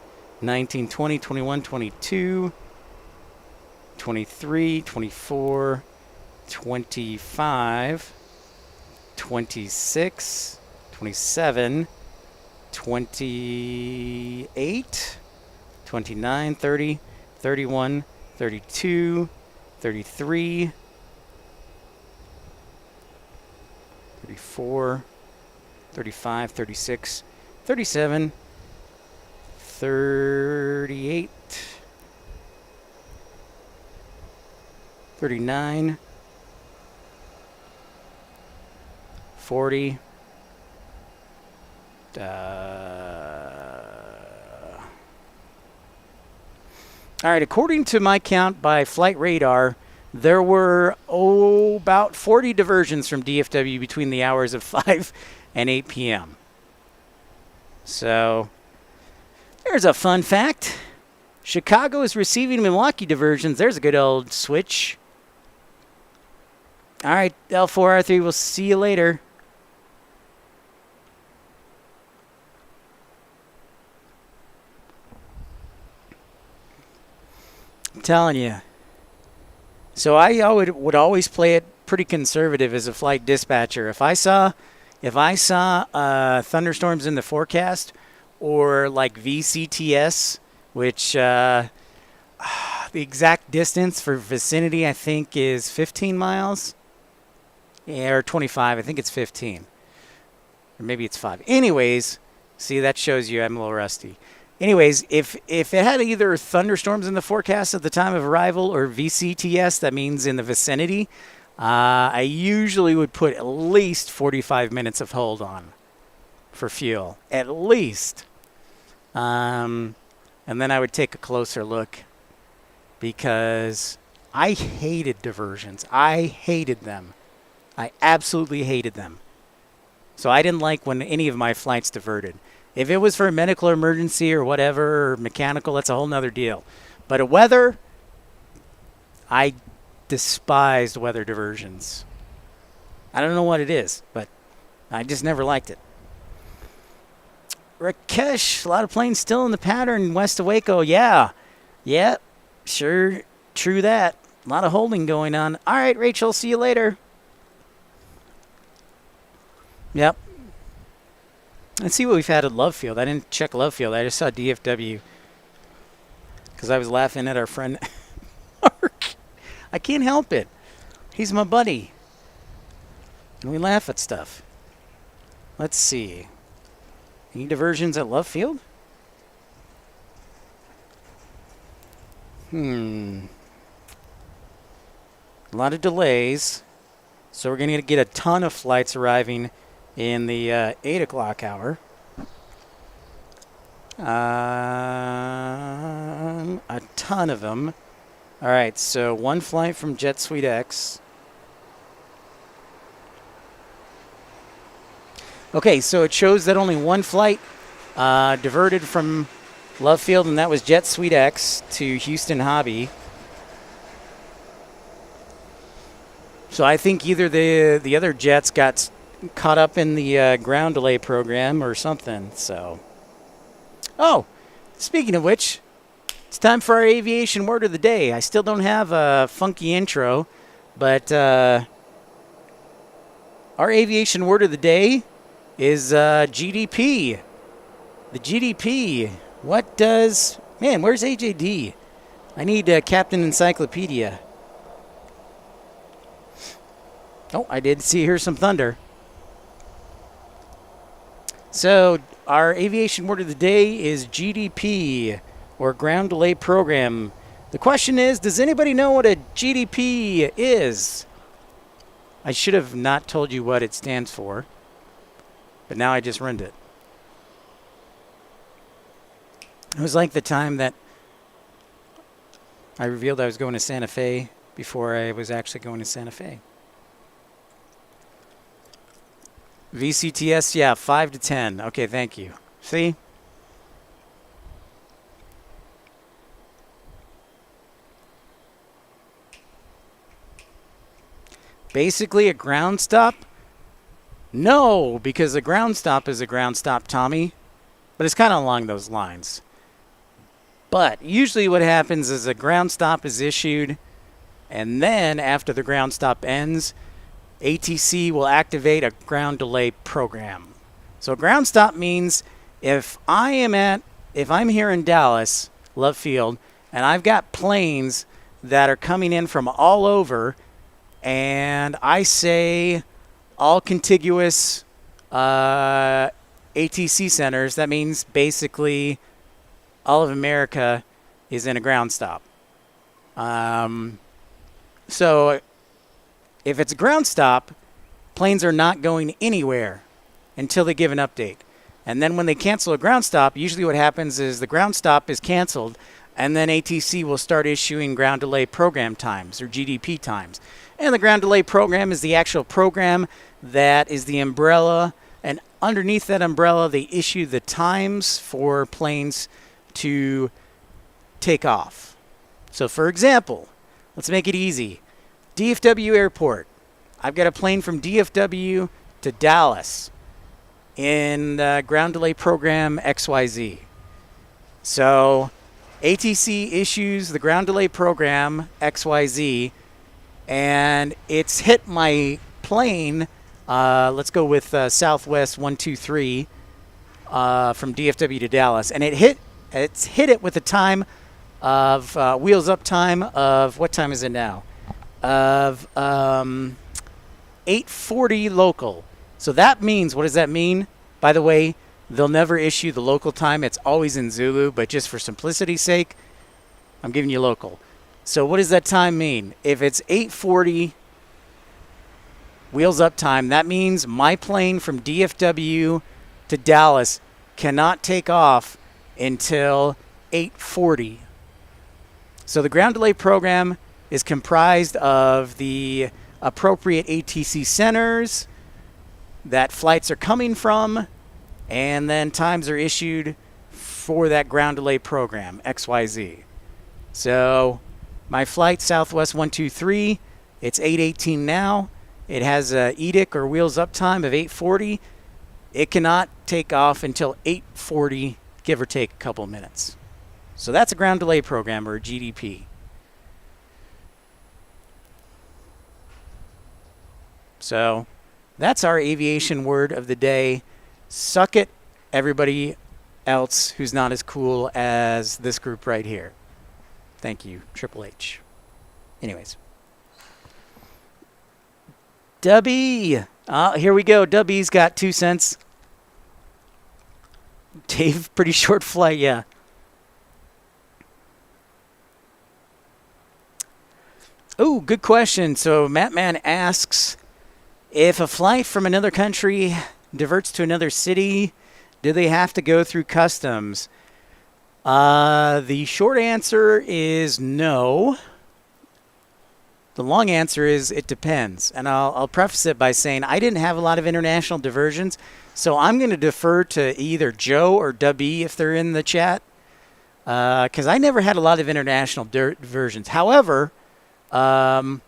19, 20, 21, 22, 23, 24, 25, 26, 27, 28, 29, 30, 31, 32, 33, 34, 35, 36, 37, 38, 39, 40, all right, according to my count by Flight Radar, there were about 40 diversions from DFW between the hours of 5 and 8 p.m. So there's a fun fact. Chicago is receiving Milwaukee diversions. There's a good old switch. All right, L4R3, we'll see you later. I'm telling you. So I would always play it pretty conservative as a flight dispatcher. If I saw thunderstorms in the forecast or like VCTS, which the exact distance for vicinity I think is 15 miles, yeah, or 25. I think it's 15, or maybe it's 5. Anyways, see, that shows you I'm a little rusty. Anyways, if it had either thunderstorms in the forecast at the time of arrival or VCTS, that means in the vicinity, I usually would put at least 45 minutes of hold on for fuel, at least. And then I would take a closer look because I hated diversions. I hated them. I absolutely hated them. So I didn't like when any of my flights diverted. If it was for a medical emergency or whatever, or mechanical, that's a whole nother deal. But a weather, I despised weather diversions. I don't know what it is, but I just never liked it. Rakesh, a lot of planes still in the pattern west of Waco. Yeah, sure, true that. A lot of holding going on. All right, Rachel, see you later. Yep. Let's see what we've had at Love Field. I didn't check Love Field. I just saw DFW because I was laughing at our friend Mark. I can't help it. He's my buddy. And we laugh at stuff. Let's see. Any diversions at Love Field? A lot of delays. So we're going to get a ton of flights arriving in the 8 o'clock hour. A ton of them. All right, so one flight from Jet Suite X. Okay, so it shows that only one flight diverted from Love Field, and that was Jet Suite X to Houston Hobby. So I think either the other jets got caught up in the ground delay program or something. So, oh, speaking of which, it's time for our aviation word of the day. I still don't have a funky intro, but our aviation word of the day is GDP. The GDP. What does... Man, where's AJD? I need Captain Encyclopedia. Oh, I did hear some thunder. So, our aviation word of the day is GDP, or Ground Delay Program. The question is, does anybody know what a GDP is? I should have not told you what it stands for, but now I just ruined it. It was like the time that I revealed I was going to Santa Fe before I was actually going to Santa Fe. VCTS, yeah, 5 to 10. Okay, thank you. See? Basically a ground stop? No, because a ground stop is a ground stop, Tommy. But it's kind of along those lines. But usually what happens is a ground stop is issued, and then after the ground stop ends, ATC will activate a ground delay program. So ground stop means if I'm here in Dallas, Love Field, and I've got planes that are coming in from all over, and I say all contiguous ATC centers, that means basically all of America is in a ground stop. So if it's a ground stop, planes are not going anywhere until they give an update. And then when they cancel a ground stop, usually what happens is the ground stop is canceled, and then ATC will start issuing ground delay program times, or GDP times. And the ground delay program is the actual program that is the umbrella, and underneath that umbrella, they issue the times for planes to take off. So for example, let's make it easy. DFW Airport. I've got a plane from DFW to Dallas in the ground delay program XYZ. So ATC issues the ground delay program XYZ, and it's hit my plane. Let's go with Southwest 123 from DFW to Dallas, and it's hit it with a time of wheels up time of, what time is it now? Of 8:40 local. So that means, what does that mean? By the way, they'll never issue the local time. It's always in Zulu, but just for simplicity's sake, I'm giving you local. So what does that time mean? If it's 8:40 wheels up time. That means my plane from DFW to Dallas cannot take off until 8:40. So the ground delay program is comprised of the appropriate ATC centers that flights are coming from, and then times are issued for that ground delay program, XYZ. So my flight, Southwest 123, it's 8:18 now. It has a EDIC or wheels up time of 8:40. It cannot take off until 8:40, give or take a couple minutes. So that's a ground delay program, or a GDP. So that's our aviation word of the day. Suck it, everybody else who's not as cool as this group right here. Thank you, Triple H. Anyways. Dubby. Here we go. Dubby's got 2 cents. Dave, pretty short flight, yeah. Oh, good question. So Mattman asks, if a flight from another country diverts to another city, do they have to go through customs? The short answer is no. The long answer is it depends. And I'll preface it by saying I didn't have a lot of international diversions, so I'm going to defer to either Joe or Dubby if they're in the chat, because I never had a lot of international diversions. However, when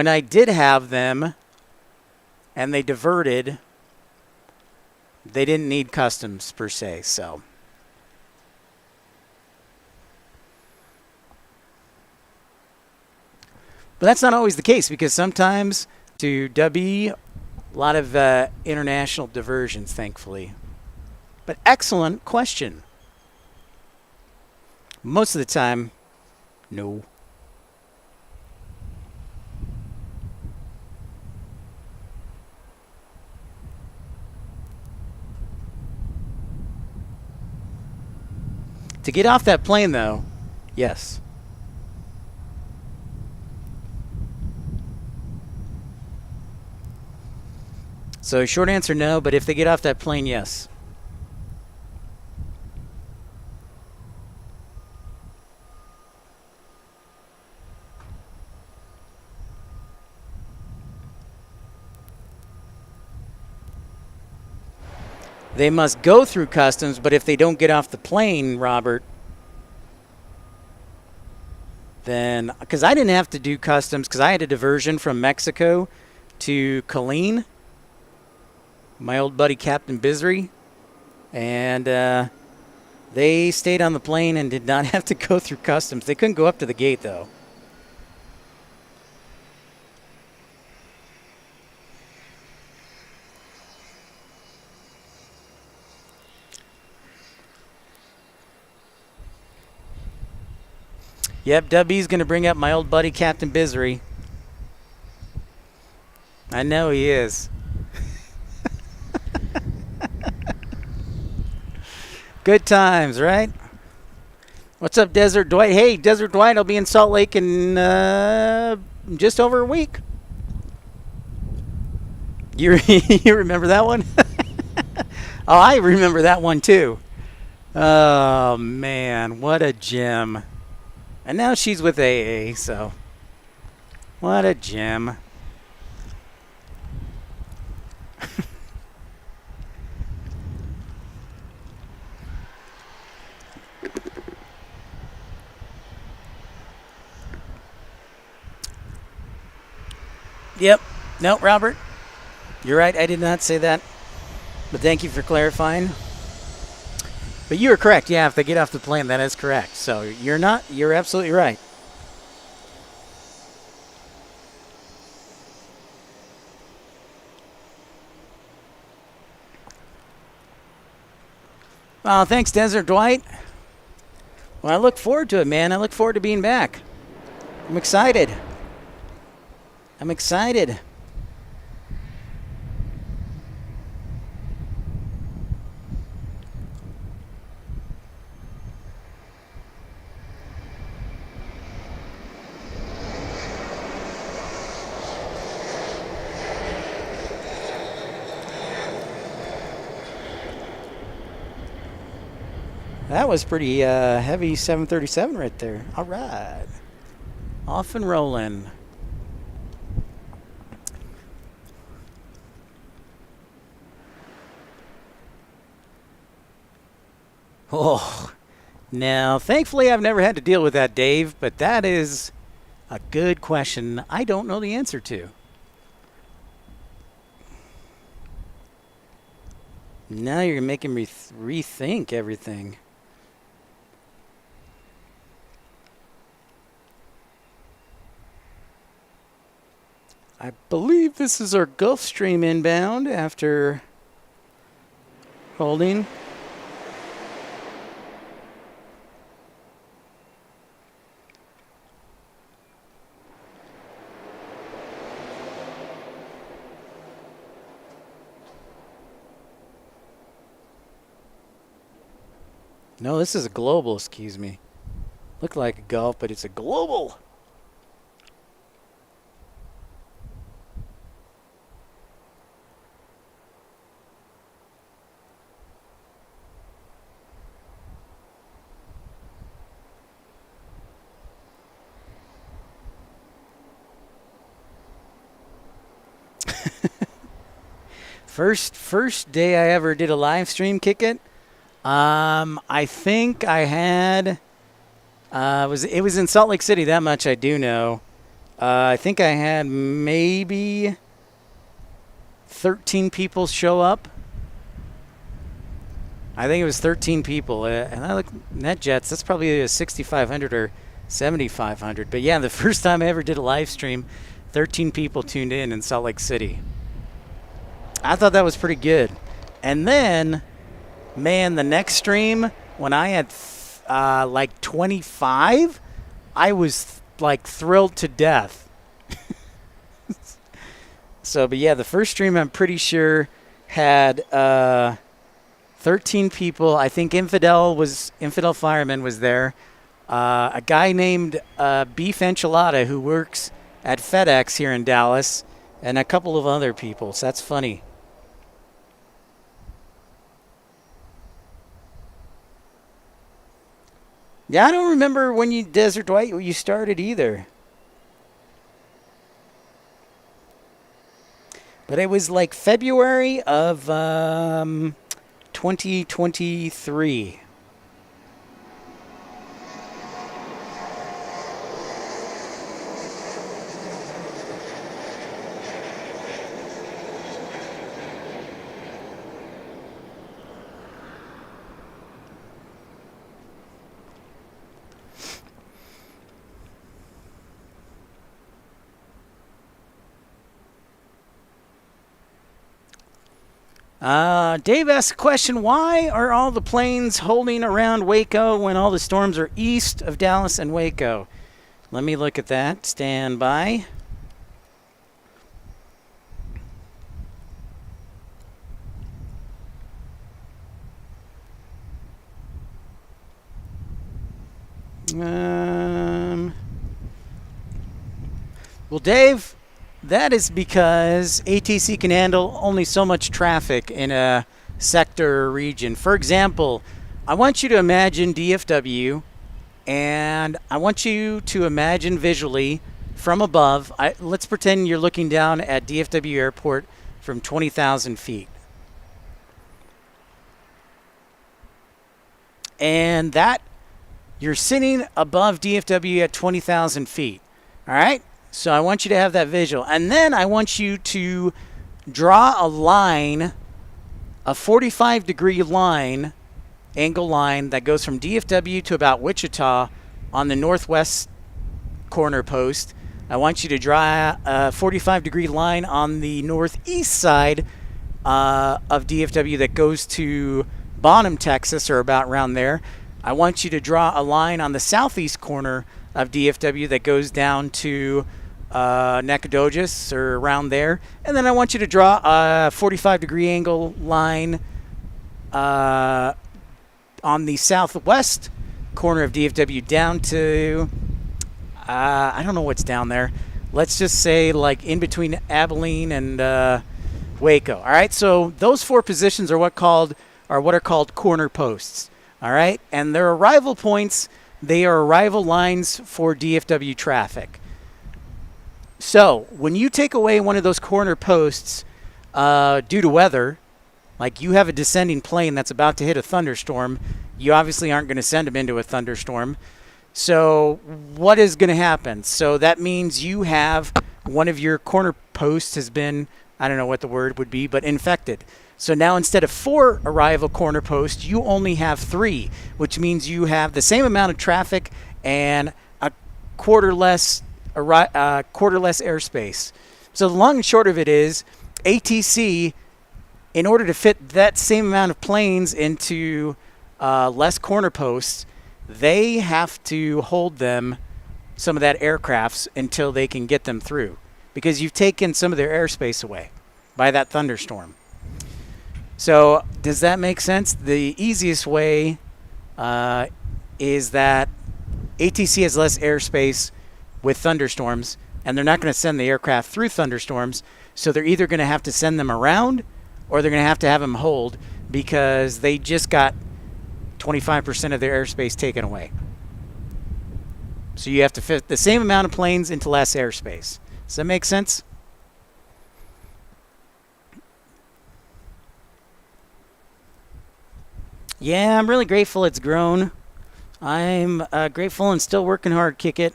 I did have them and they diverted, they didn't need customs per se, so. But that's not always the case, because sometimes to Dubby, a lot of international diversions, thankfully. But excellent question. Most of the time, no. To get off that plane, though, yes. So short answer, no, but if they get off that plane, yes. They must go through customs, but if they don't get off the plane, Robert, then, because I didn't have to do customs, because I had a diversion from Mexico to Colleen, my old buddy Captain Bisry, and they stayed on the plane and did not have to go through customs. They couldn't go up to the gate, though. Yep, Dubby's going to bring up my old buddy Captain Bisry. I know he is. Good times, right? What's up, Desert Dwight? Hey, Desert Dwight, I'll be in Salt Lake in just over a week. You remember that one? Oh, I remember that one too. Oh, man, what a gem. And now she's with AA, so what a gem. Yep. No, Robert, you're right. I did not say that. But thank you for clarifying. But you are correct. Yeah, if they get off the plane, that is correct. So you're absolutely right. Well, thanks, Desert Dwight. Well, I look forward to it, man. I look forward to being back. I'm excited. I'm excited. That was pretty heavy 737 right there. All right. Off and rolling. Oh, now, thankfully, I've never had to deal with that, Dave, but that is a good question I don't know the answer to. Now you're making me rethink everything. I believe this is our Gulfstream inbound after holding. No, this is a global, excuse me. Looked like a Gulf, but it's a global. First day I ever did a live stream kick it. I think I had it was in Salt Lake City, that much I do know. I think I had maybe 13 people show up. I think it was 13 people. And I look NetJets, that's probably a 6,500 or 7,500. But yeah, the first time I ever did a live stream, 13 people tuned in Salt Lake City. I thought that was pretty good. And then, man, the next stream, when I had like 25, I was like thrilled to death. So, but yeah, the first stream I'm pretty sure had 13 people. I think Infidel Fireman was there. A guy named Beef Enchilada who works at FedEx here in Dallas, and a couple of other people. So that's funny. Yeah, I don't remember when you Desert Dwight you started either. But it was like February of 2023. Dave asked a question, why are all the planes holding around Waco when all the storms are east of Dallas and Waco? Let me look at that. Stand by. Well, Dave, that is because ATC can handle only so much traffic in a sector or region. For example, I want you to imagine DFW, and I want you to imagine visually from above. Let's pretend you're looking down at DFW Airport from 20,000 feet. And that, you're sitting above DFW at 20,000 feet. All right? So I want you to have that visual. And then I want you to draw a line, a 45-degree line, angle line, that goes from DFW to about Wichita on the northwest corner post. I want you to draw a 45-degree line on the northeast side of DFW that goes to Bonham, Texas, or about around there. I want you to draw a line on the southeast corner of DFW that goes down to Nacogdoches or around there. And then I want you to draw a 45-degree angle line on the southwest corner of DFW down to, I don't know what's down there. Let's just say like in between Abilene and Waco. All right, so those four positions are what are called corner posts. All right, and their arrival points, they are arrival lines for DFW traffic. So when you take away one of those corner posts due to weather, like you have a descending plane that's about to hit a thunderstorm, you obviously aren't going to send them into a thunderstorm. So what is going to happen? So that means you have one of your corner posts has been, I don't know what the word would be, but infected. So now instead of 4 arrival corner posts, you only have 3, which means you have the same amount of traffic and a quarter less airspace. So the long and short of it is ATC, in order to fit that same amount of planes into less corner posts, they have to hold them, some of that aircrafts, until they can get them through, because you've taken some of their airspace away by that thunderstorm. So does that make sense? The easiest way is that ATC has less airspace with thunderstorms, and they're not going to send the aircraft through thunderstorms, so they're either going to have to send them around or they're going to have them hold, because they just got 25% of their airspace taken away. So you have to fit the same amount of planes into less airspace. Does that make sense? Yeah, I'm really grateful it's grown. I'm grateful and still working hard, Kick It.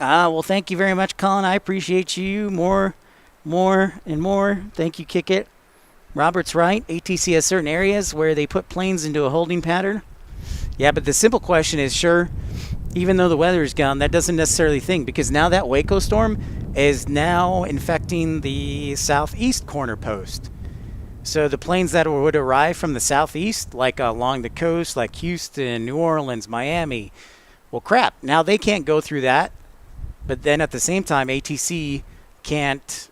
Well, thank you very much, Colin. I appreciate you more and more. Thank you, Kick It. Robert's right. ATC has certain areas where they put planes into a holding pattern. Yeah, but the simple question is, sure, even though the weather is gone, that doesn't necessarily thing, because now that Waco storm is now infecting the southeast corner post. So the planes that would arrive from the southeast, like along the coast, like Houston, New Orleans, Miami, well, crap, now they can't go through that. But then at the same time, ATC can't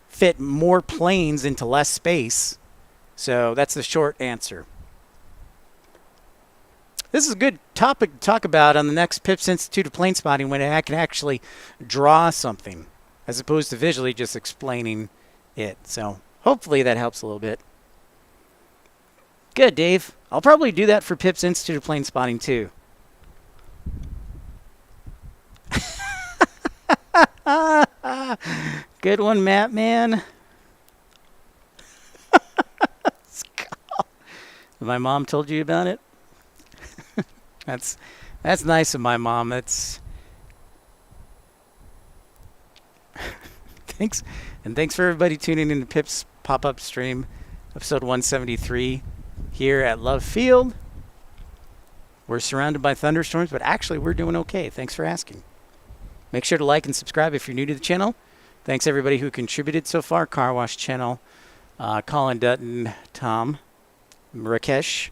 fit more planes into less space. So that's the short answer. This is a good topic to talk about on the next Pips Institute of Planespotting, when I can actually draw something as opposed to visually just explaining it. So hopefully that helps a little bit. Good, Dave. I'll probably do that for Pips Institute of Planespotting too. Good one, Matt, man. My mom told you about it? That's nice of my mom. That's thanks. And thanks for everybody tuning in to Pip's pop-up stream, episode 173 here at Love Field. We're surrounded by thunderstorms, but actually we're doing okay. Thanks for asking. Make sure to like and subscribe if you're new to the channel. Thanks everybody who contributed so far. Car Wash Channel, Colin Dutton, Tom, Rakesh,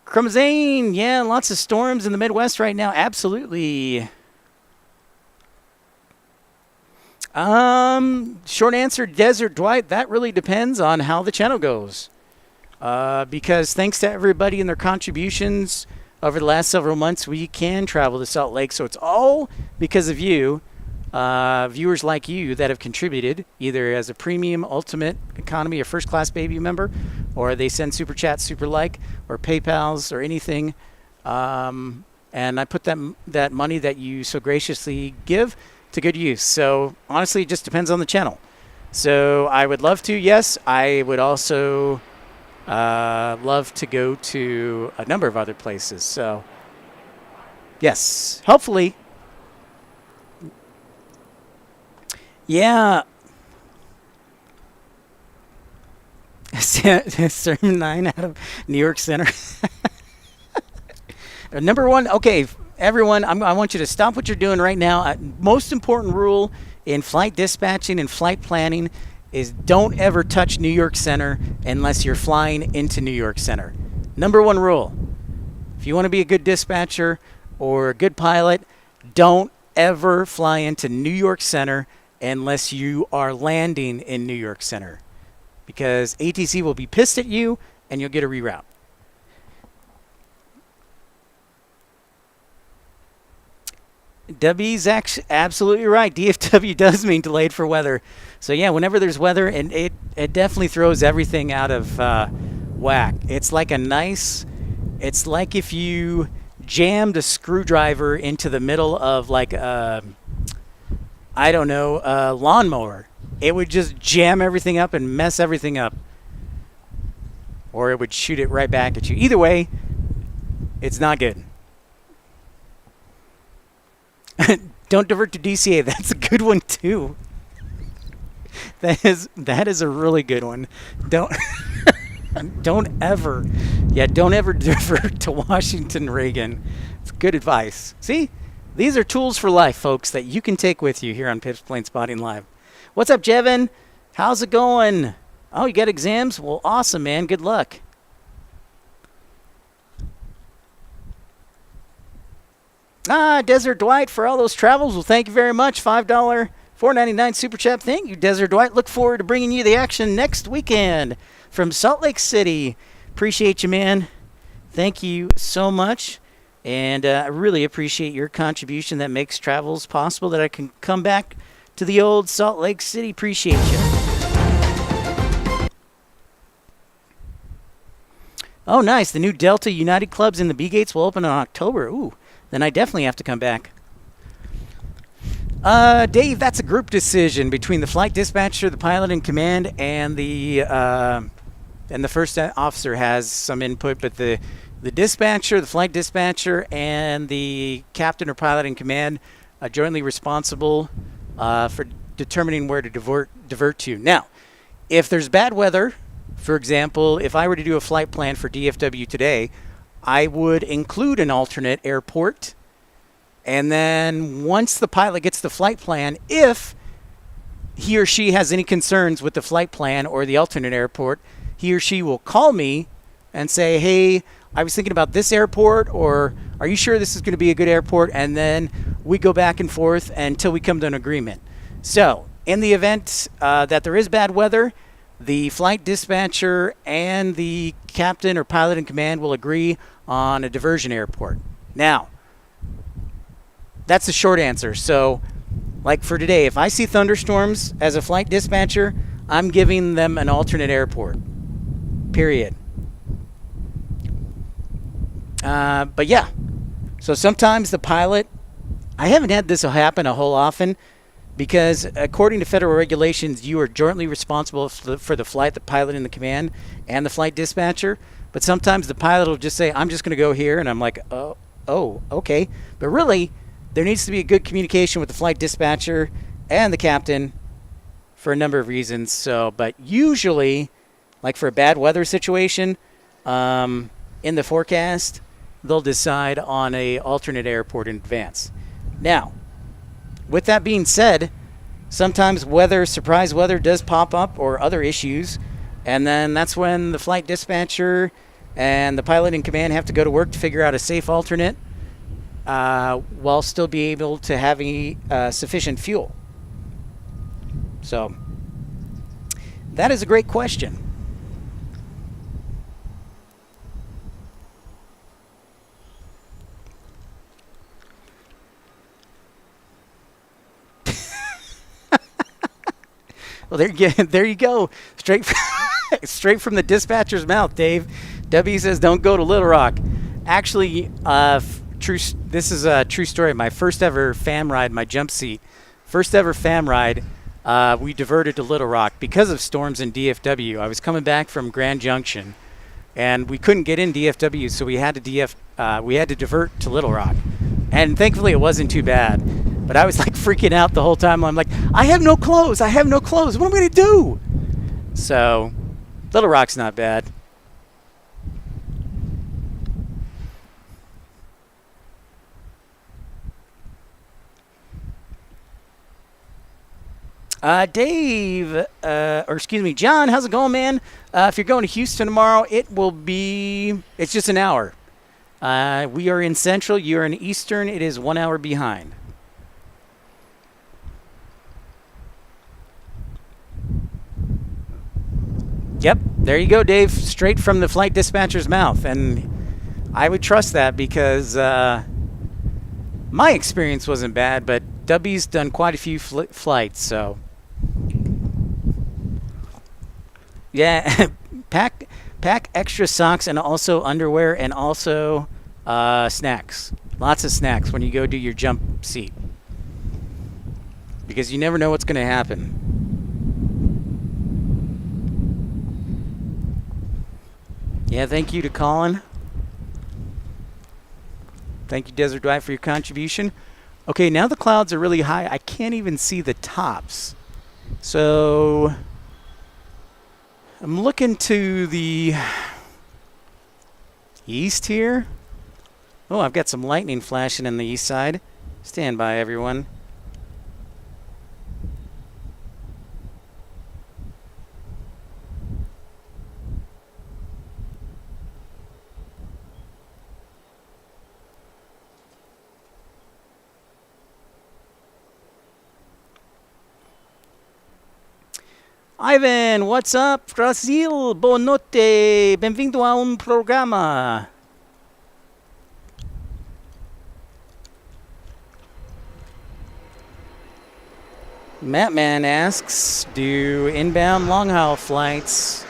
Crumzane. Yeah, lots of storms in the Midwest right now. Absolutely. Short answer, Desert Dwight. That really depends on how the channel goes. Because thanks to everybody and their contributions over the last several months, we can travel to Salt Lake. So it's all because of you, viewers like you that have contributed, either as a premium, ultimate, economy, or first class baby member, or they send super chat, super like, or PayPals or anything. And I put that money that you so graciously give to good use. So honestly, it just depends on the channel. So I would love to, yes. I would also love to go to a number of other places. So yes, hopefully. Yeah. Sermon 9 out of New York Center. Number 1, okay, everyone, I want you to stop what you're doing right now. Most important rule in flight dispatching and flight planning is don't ever touch New York Center unless you're flying into New York Center. Number 1 rule. If you want to be a good dispatcher or a good pilot, don't ever fly into New York Center unless you are landing in New York Center, because ATC will be pissed at you and you'll get a reroute. W's absolutely right. DFW does mean delayed for weather. So yeah, whenever there's weather, and it definitely throws everything out of whack. It's like it's like if you jammed a screwdriver into the middle of like I don't know, a lawnmower. It would just jam everything up and mess everything up. Or it would shoot it right back at you. Either way, it's not good. Don't divert to DCA. That's a good one too. That is a really good one. Don't ever divert to Washington Reagan. It's good advice. See, these are tools for life, folks, that you can take with you here on Pip's Planespotting Live. What's up, Jevin? How's it going? Oh, you got exams? Well, awesome, man. Good luck. Desert Dwight, for all those travels. Well, thank you very much. $5, $4.99 super chat. Thank you, Desert Dwight. Look forward to bringing you the action next weekend from Salt Lake City. Appreciate you, man. Thank you so much. And I really appreciate your contribution that makes travels possible, that I can come back to the old Salt Lake City. Appreciate you. Oh, nice. The new Delta United clubs in the B gates will open in October. Ooh, then I definitely have to come back. Dave, that's a group decision between the flight dispatcher, the pilot in command, and the first officer has some input, but the dispatcher, the flight dispatcher, and the captain or pilot in command are jointly responsible for determining where to divert to. Now, if there's bad weather, for example, if I were to do a flight plan for DFW today, I would include an alternate airport. And then once the pilot gets the flight plan, if he or she has any concerns with the flight plan or the alternate airport, he or she will call me and say, hey, I was thinking about this airport, or are you sure this is going to be a good airport? And then we go back and forth until we come to an agreement. So in the event that there is bad weather, the flight dispatcher and the captain or pilot in command will agree on a diversion airport. Now, that's the short answer. So, like for today, if I see thunderstorms as a flight dispatcher, I'm giving them an alternate airport. Period. But yeah, so sometimes the pilot, I haven't had this happen a whole often, because according to federal regulations, you are jointly responsible for the flight, the pilot in the command, and the flight dispatcher. But sometimes the pilot will just say, I'm just going to go here. And I'm like, oh, okay. But really, there needs to be a good communication with the flight dispatcher and the captain for a number of reasons. So, but usually, like for a bad weather situation, in the forecast, they'll decide on a alternate airport in advance. Now, with that being said, sometimes surprise weather does pop up, or other issues, and then that's when the flight dispatcher and the pilot in command have to go to work to figure out a safe alternate while still be able to have sufficient fuel. So that is a great question. Well, there you go. Straight from the dispatcher's mouth, Dave. W says, don't go to Little Rock. Actually, this is a true story. My first ever fam ride, my jump seat, we diverted to Little Rock because of storms in DFW. I was coming back from Grand Junction, and we couldn't get in DFW, so we had to divert to Little Rock. And thankfully, it wasn't too bad. But I was like freaking out the whole time. I'm like, I have no clothes. What am I going to do? So, Little Rock's not bad. Dave, John, how's it going, man? If you're going to Houston tomorrow, it's just an hour. We are in Central, you're in Eastern, it is 1 hour behind. Yep, there you go, Dave. Straight from the flight dispatcher's mouth. And I would trust that because My experience wasn't bad, but W's done quite a few flights, so yeah. pack extra socks and also underwear and also snacks. Lots of snacks when you go do your jump seat, because you never know what's going to happen. Yeah, thank you to Colin. Thank you, Desert Dwight, for your contribution. Okay, now the clouds are really high. I can't even see the tops. So I'm looking to the east here. Oh, I've got some lightning flashing in the east side. Stand by, everyone. Ivan, what's up? Brasil, boa notte. Bem-vindo a programa. Mattman asks, do inbound long-haul flights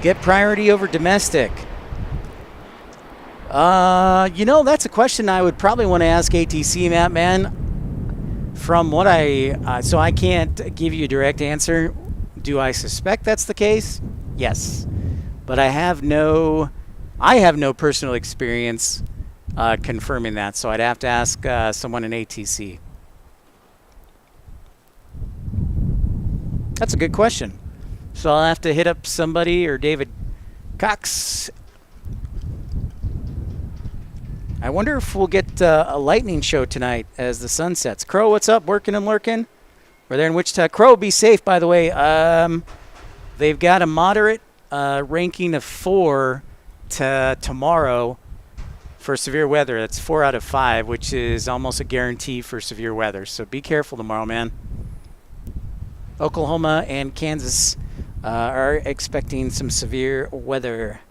get priority over domestic? That's a question I would probably want to ask ATC, Mattman. From what so I can't give you a direct answer. Do I suspect that's the case? Yes. But I have no personal experience confirming that, so I'd have to ask someone in ATC. That's a good question. So I'll have to hit up somebody, or David Cox. I wonder if we'll get a lightning show tonight as the sun sets. Crow, what's up? Working and lurking? We're there in Wichita. Crow, be safe, by the way. They've got a moderate ranking of 4 to tomorrow for severe weather. That's 4 out of 5, which is almost a guarantee for severe weather. So be careful tomorrow, man. Oklahoma and Kansas are expecting some severe weather.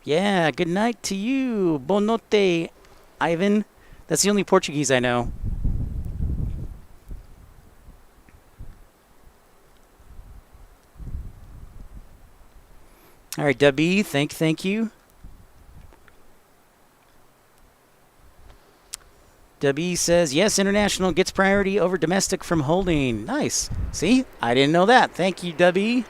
Yeah, good night to you. Bonotte, Ivan. That's the only Portuguese I know. All right, W, thank you. W says, yes, international gets priority over domestic from holding. Nice. See, I didn't know that. Thank you, W.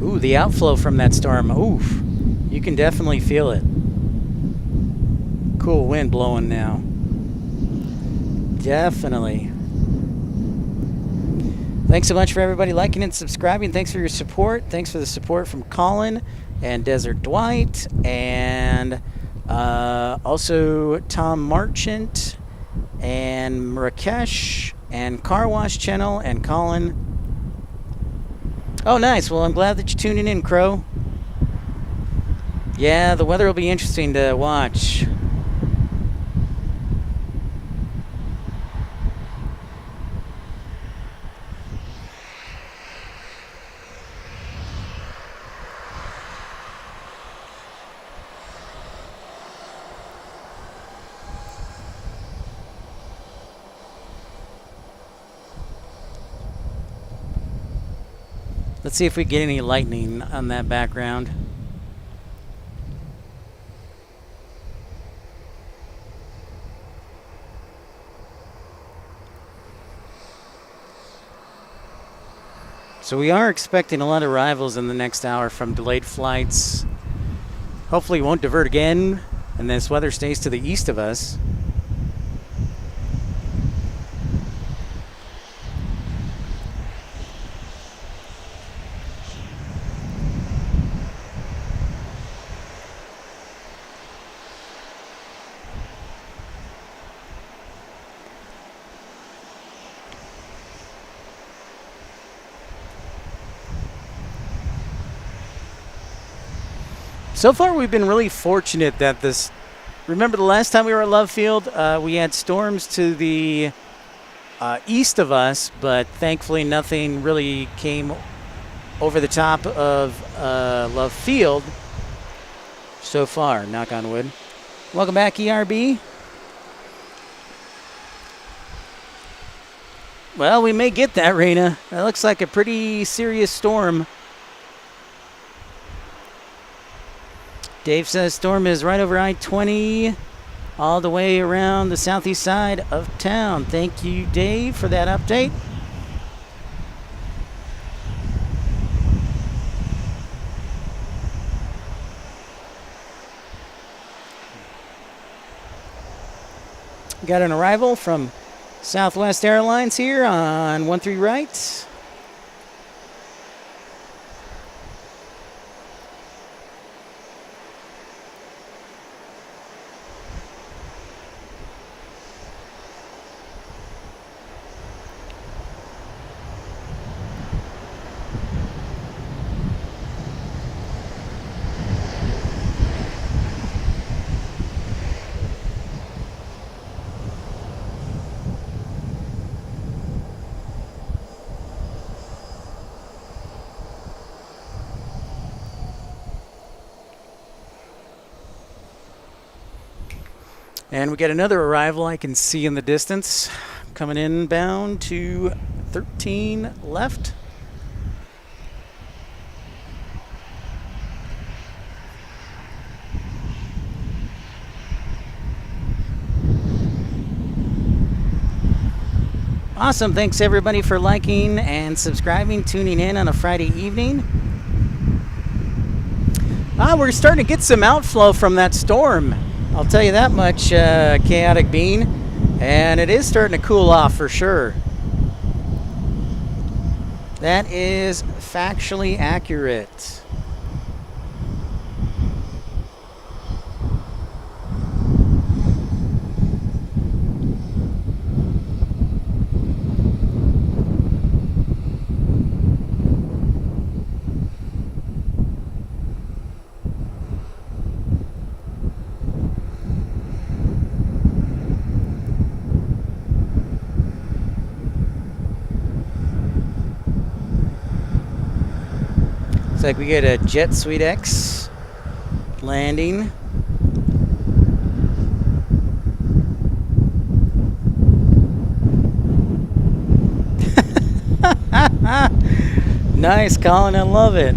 Ooh, the outflow from that storm. Oof. You can definitely feel it. Cool wind blowing now. Definitely. Thanks so much for everybody liking and subscribing. Thanks for your support. Thanks for the support from Colin and Desert Dwight, and also Tom Marchant and Rakesh and Car Wash Channel and Colin. Oh, nice. Well, I'm glad that you're tuning in, Crow. Yeah, the weather will be interesting to watch. Let's see if we get any lightning on that background. So we are expecting a lot of arrivals in the next hour from delayed flights. Hopefully it won't divert again, and this weather stays to the east of us. So far, we've been really fortunate that this Remember the last time we were at Love Field, we had storms to the east of us, but thankfully nothing really came over the top of Love Field so far, knock on wood. Welcome back, ERB. Well, we may get that, Raina. That looks like a pretty serious storm. Dave says storm is right over I-20 all the way around the southeast side of town. Thank you, Dave, for that update. Got an arrival from Southwest Airlines here on 13 right. And we got another arrival I can see in the distance coming inbound to 13 left. Awesome. Thanks everybody for liking and subscribing, tuning in on a Friday evening. We're starting to get some outflow from that storm. I'll tell you that much, Chaotic Bean. And it is starting to cool off for sure. That is factually accurate. Looks like we get a Jet Suite X landing. Nice, Colin, I love it.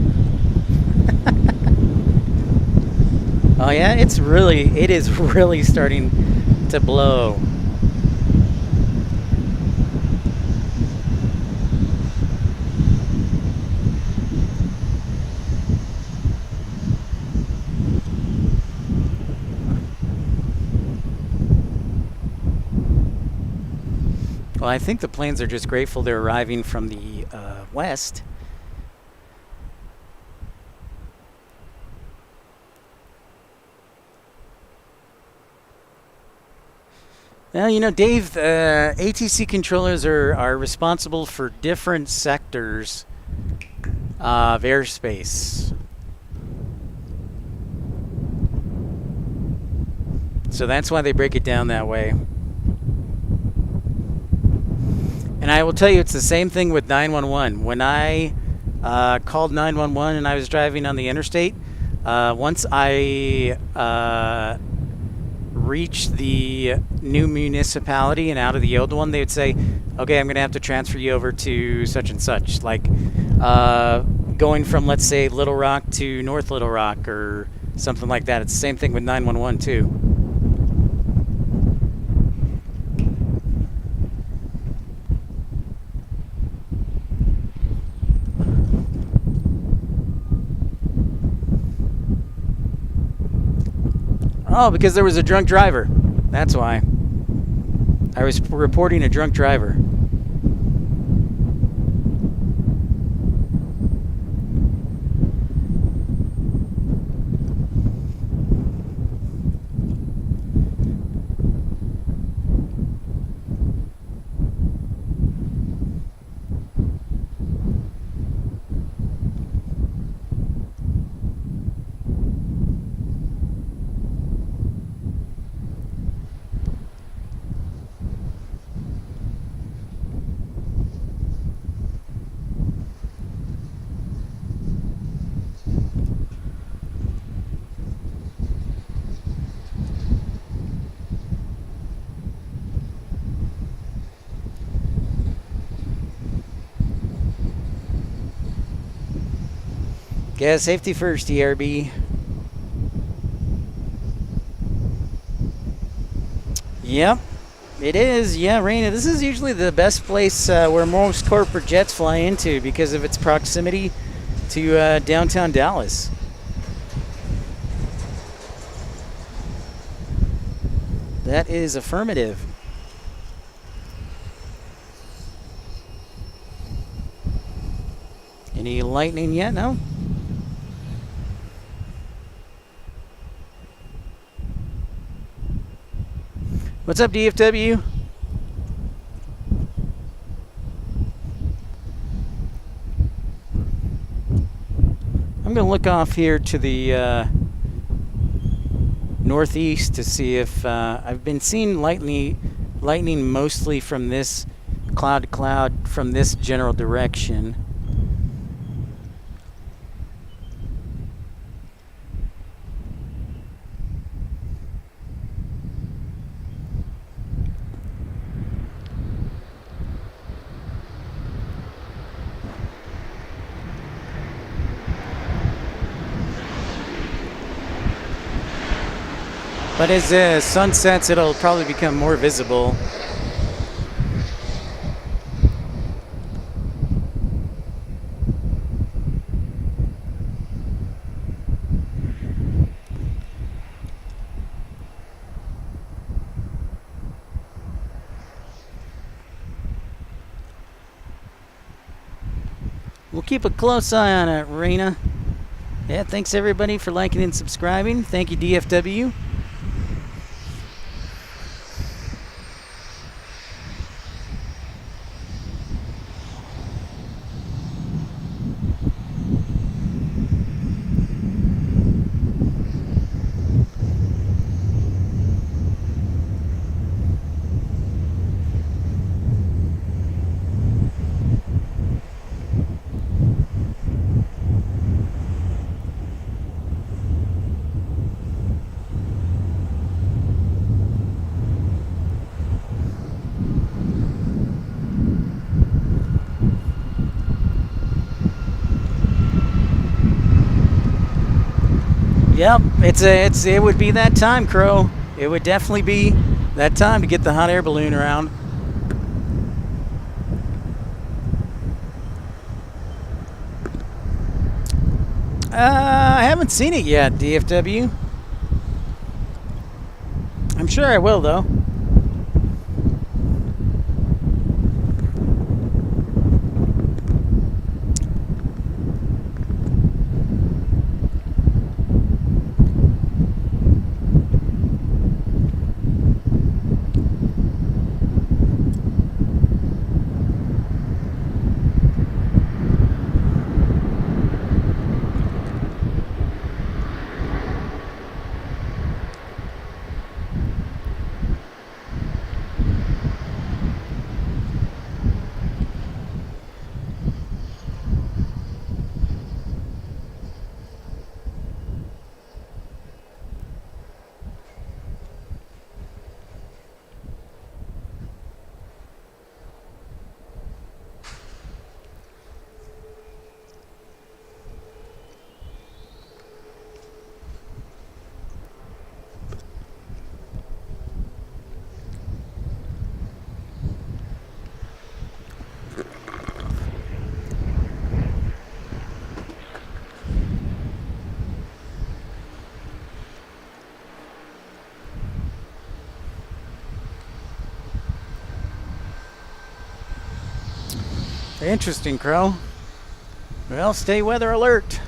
Oh yeah, it is really starting to blow. Well, I think the planes are just grateful they're arriving from the west. Well, you know, Dave, ATC controllers are responsible for different sectors of airspace. So that's why they break it down that way. And I will tell you, it's the same thing with 911. When I called 911 and I was driving on the interstate, once I reached the new municipality and out of the old one, they would say, okay, I'm going to have to transfer you over to such and such. Like going from, let's say, Little Rock to North Little Rock or something like that. It's the same thing with 911 too. Oh, because there was a drunk driver. That's why. I was reporting a drunk driver. Gas safety first, ERB. Yep, it is. Yeah, Raina, this is usually the best place where most corporate jets fly into because of its proximity to downtown Dallas. That is affirmative. Any lightning yet? No? What's up, DFW? I'm going to look off here to the northeast to see if I've been seeing lightning mostly from this cloud to cloud from this general direction. But as the sun sets, it'll probably become more visible. We'll keep a close eye on it, Raina. Yeah, thanks everybody for liking and subscribing. Thank you, DFW. Yep, it would be that time, Crow. It would definitely be that time to get the hot air balloon around. I haven't seen it yet, DFW. I'm sure I will, though. Interesting, Crow. Well, stay weather alert.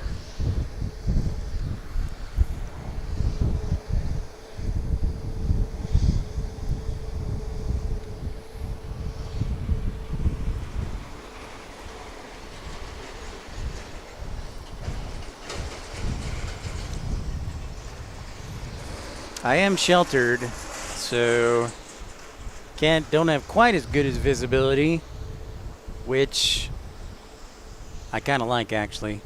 I am sheltered, so don't have quite as good as visibility, which I kind of like, actually.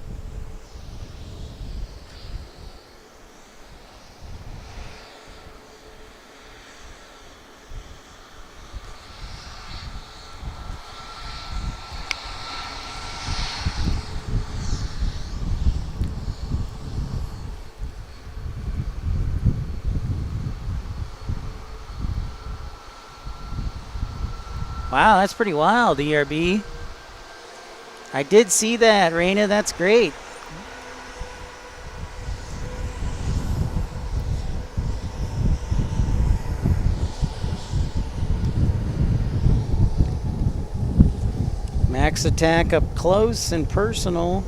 Wow, that's pretty wild, ERB. I did see that, Raina. That's great. Max attack up close and personal.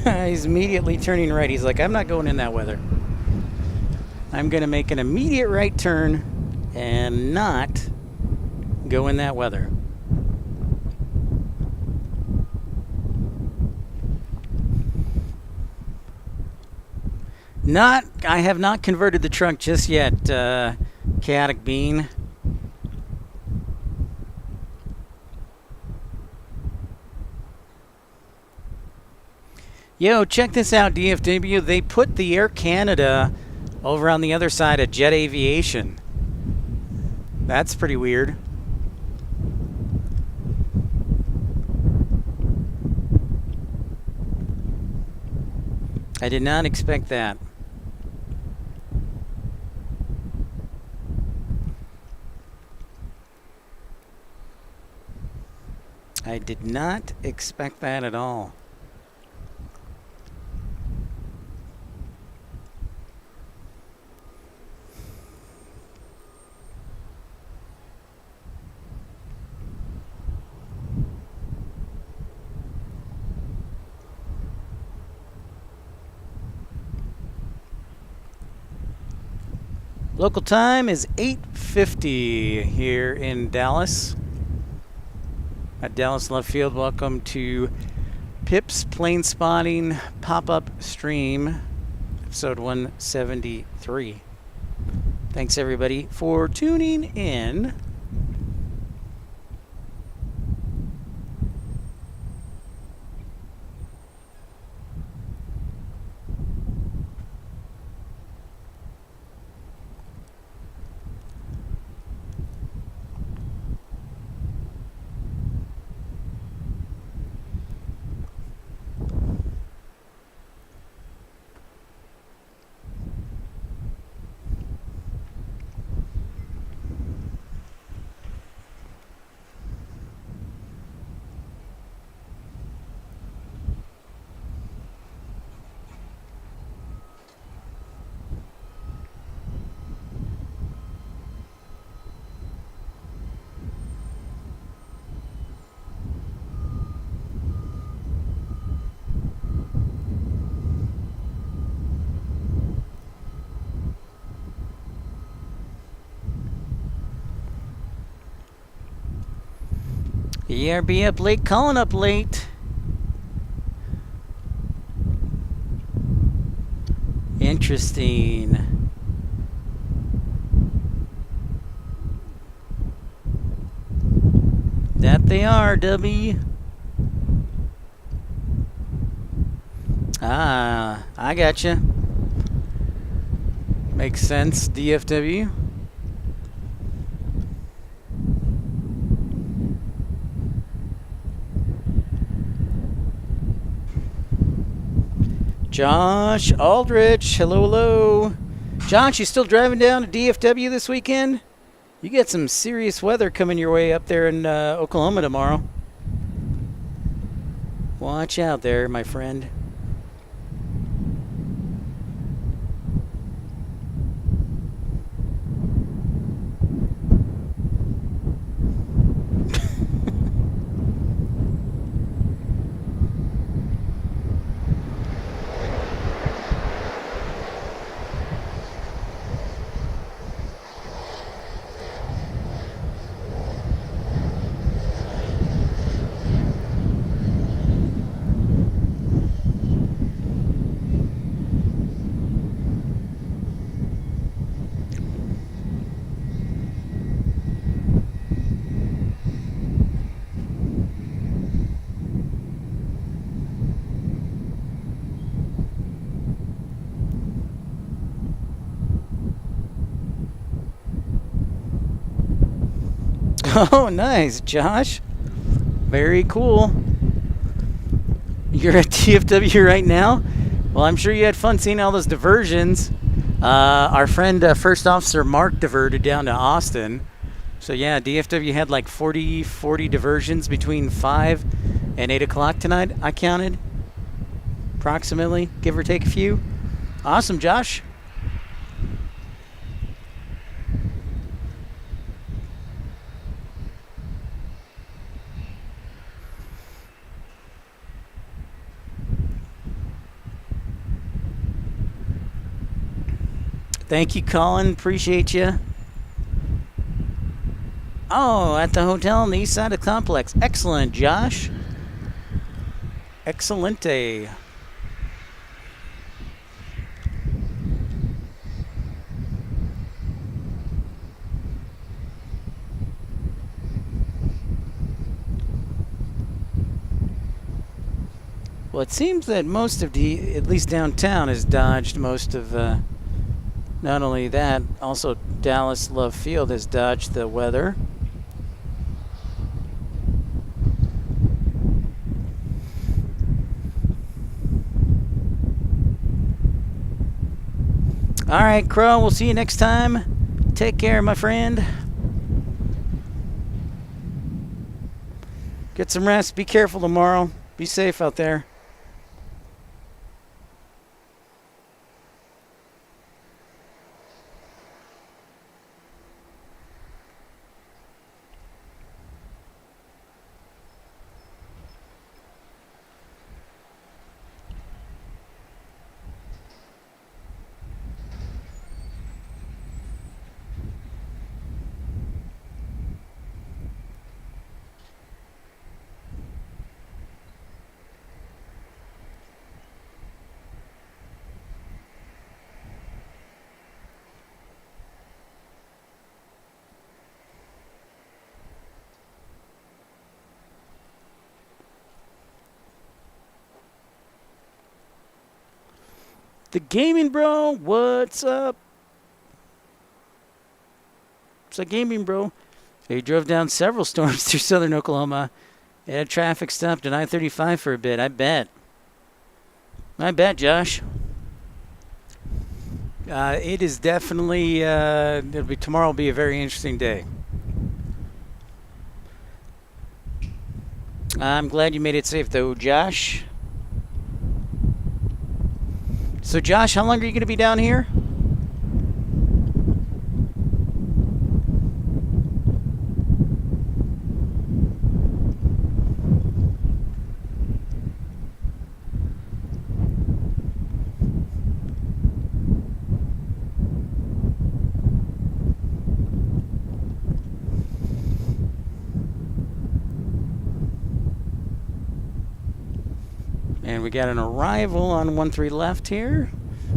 He's immediately turning right. He's like, I'm not going in that weather. I'm going to make an immediate right turn and not go in that weather. I have not converted the truck just yet, Chaotic Bean. Yo, check this out, DFW. They put the Air Canada over on the other side of Jet Aviation. That's pretty weird. I did not expect that. I did not expect that at all. Local time is 8:50 here in Dallas. At Dallas Left Field, welcome to Pip's Planespotting pop-up stream, episode 173. Thanks everybody for tuning in. ERB up late, calling up late. Interesting. That they are, W. Ah, I gotcha. Makes sense, DFW. Josh Aldrich, hello, hello. Josh, you still driving down to DFW this weekend? You get some serious weather coming your way up there in Oklahoma tomorrow. Watch out there, my friend. Oh, nice, Josh. Very cool. You're at DFW right now? Well, I'm sure you had fun seeing all those diversions. Our friend, First Officer Mark, diverted down to Austin. So, yeah, DFW had like 40 diversions between 5 and 8 o'clock tonight, I counted. Approximately, give or take a few. Awesome, Josh. Thank you, Colin. Appreciate you. Oh, at the hotel on the east side of the complex. Excellent, Josh. Excelente. Well, it seems that most of at least downtown, has dodged most of, not only that, also Dallas Love Field has dodged the weather. All right, Crow, we'll see you next time. Take care, my friend. Get some rest. Be careful tomorrow. Be safe out there. The Gaming Bro, what's up? What's up, Gaming Bro? He drove down several storms through southern Oklahoma. It had traffic stopped at I-35 for a bit, I bet. I bet, Josh. It is definitely, tomorrow will be a very interesting day. I'm glad you made it safe, though, Josh. So, Josh, how long are you going to be down here? And we got an arrival on 13 left here.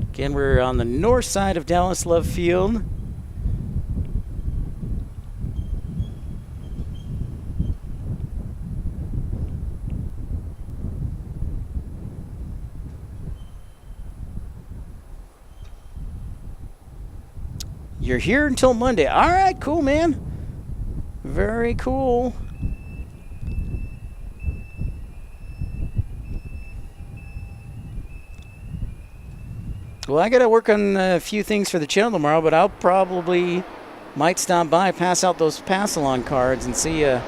Again, we're on the north side of Dallas Love Field. You're here until Monday. All right, cool, man. Very cool. Well, I got to work on a few things for the channel tomorrow, but I'll probably might stop by, pass out those pass-along cards, and see you.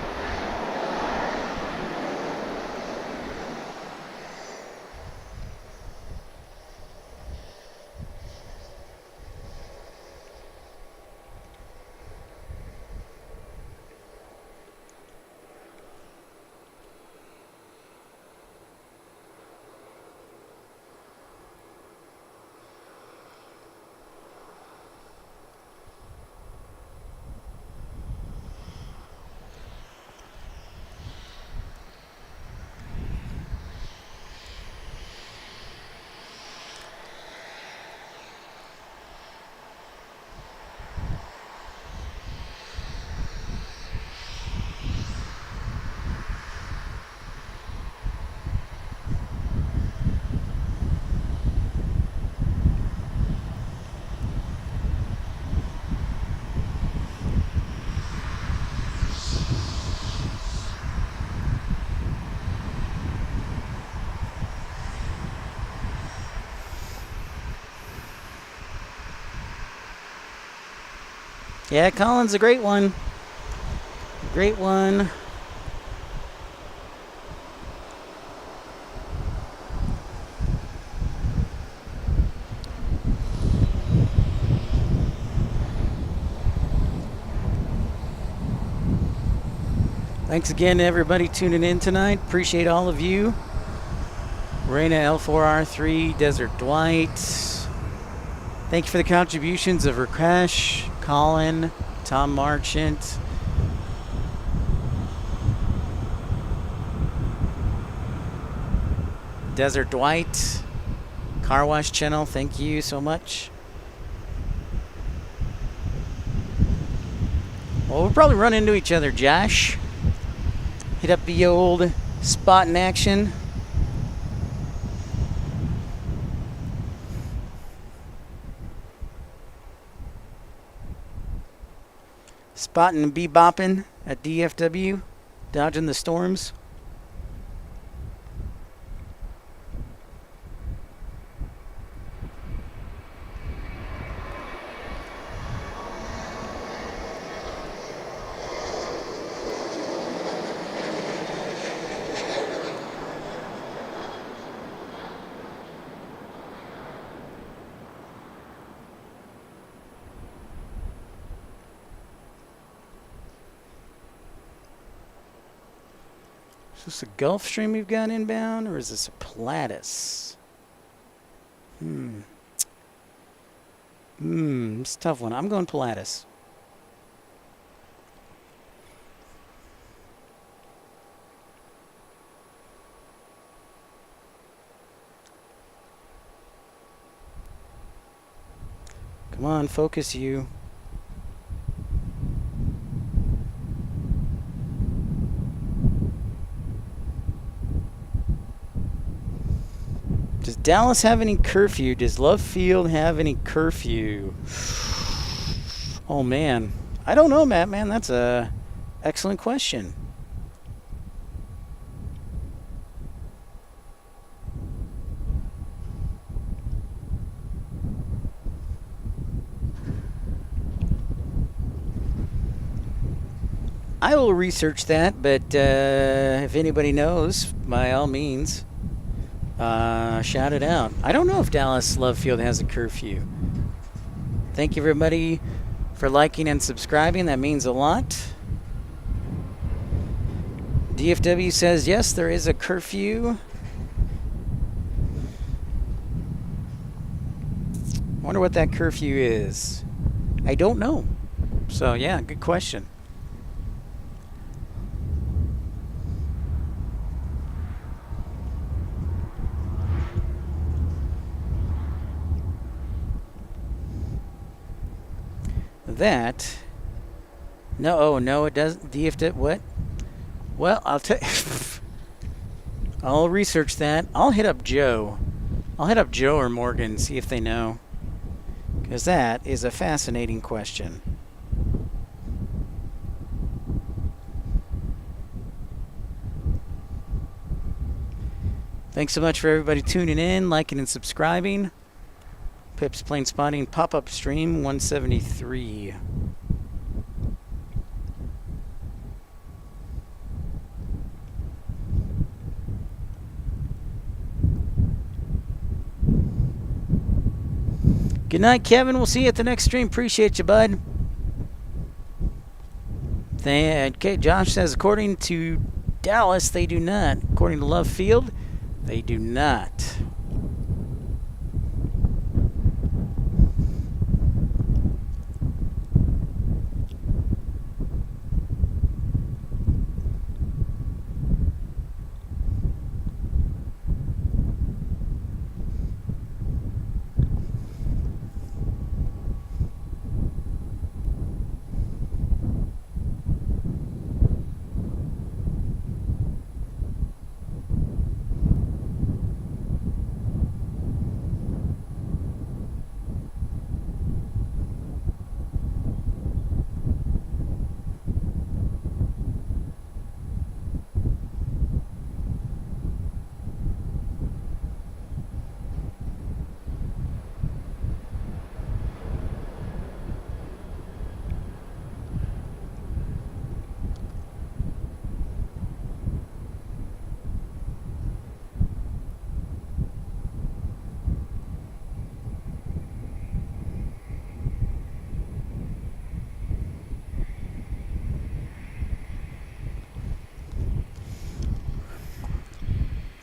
Yeah, Colin's a great one. Great one. Thanks again to everybody tuning in tonight. Appreciate all of you. Raina L4R3, Desert Dwight. Thank you for the contributions of Rakesh, Colin, Tom Marchant. Desert Dwight, Car Wash Channel, thank you so much. Well, we'll probably run into each other, Josh. Hit up the old spot in action. Spotting and bebopping at DFW, dodging the storms. Is this a Gulfstream we've got inbound, or is this a Platus? It's a tough one. I'm going Platus. Come on, focus you. Does Dallas have any curfew? Does Love Field have any curfew? Oh, man. I don't know, Matt, man. That's a excellent question. I will research that, but if anybody knows, by all means, shout it out. I don't know if Dallas Love Field has a curfew. Thank you, everybody, for liking and subscribing. That means a lot. DFW says, yes, there is a curfew. Wonder what that curfew is. I don't know. So, yeah, good question. That, no, no, it doesn't. DFW, what? Well, I'll research that. I'll hit up Joe. I'll hit up Joe or Morgan, see if they know, because that is a fascinating question. Thanks so much for everybody tuning in, liking and subscribing. Pip's Planespotting pop-up stream 173. Good night, Kevin. We'll see you at the next stream. Appreciate you, bud. Okay, Josh says, according to Dallas, they do not. According to Love Field, they do not.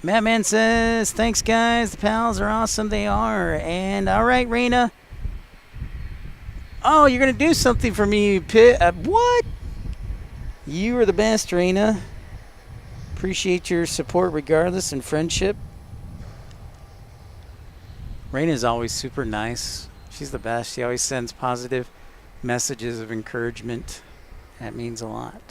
Madman says, thanks, guys. The pals are awesome. They are. And all right, Raina. Oh, you're going to do something for me, Pit. What? You are the best, Raina. Appreciate your support regardless and friendship. Raina's always super nice. She's the best. She always sends positive messages of encouragement. That means a lot.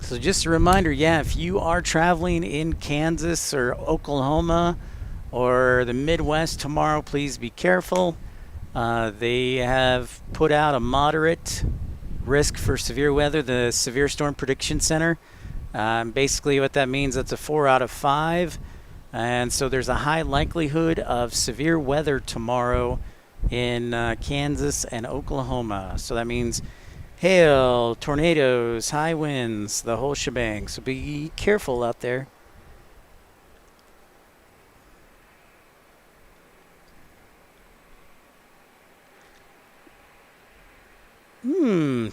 So just a reminder, yeah, if you are traveling in Kansas or Oklahoma or the Midwest tomorrow, please be careful. They have put out a moderate risk for severe weather, the Severe Storm Prediction Center. Basically what that means, that's a 4 out of 5. And so there's a high likelihood of severe weather tomorrow in Kansas and Oklahoma. So that means hail, tornadoes, high winds, the whole shebang. So be careful out there.